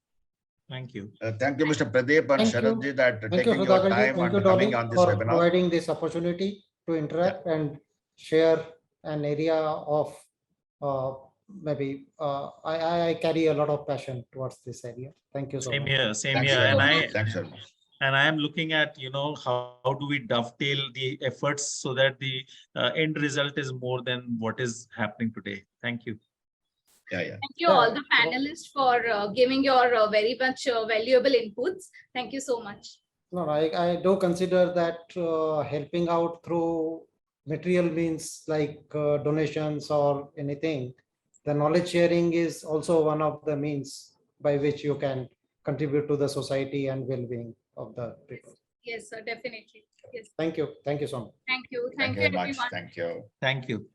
E: Thank you.
B: Thank you, Mr. Pradeep and Sharadji, that
C: Thank
B: taking
C: you,
B: your
C: Sudhakar.
B: time
C: Thank
B: and
C: you, Dolly,
B: coming on this
C: for
B: webinar.
C: providing this opportunity to interact and share an area of maybe I carry a lot of passion towards this area. Thank you so
E: Same
C: much.
E: here, same
B: Thanks
E: here.
B: very
E: And
B: much. Thanks very much.
E: And I am looking at, how do we dovetail the efforts so that the end result is more than what is happening today. Thank you.
B: Yeah.
D: Thank you all the panelists for giving your very much valuable inputs. Thank you so much.
C: No, I do consider that helping out through material means like donations or anything, the knowledge sharing is also one of the means by which you can contribute to the society and well-being of the people.
D: Yes, sir, definitely. Yes.
C: Thank you. Thank you so much.
D: Thank you.
B: Thank you very much.
D: Everyone.
B: Thank you.
F: Thank you.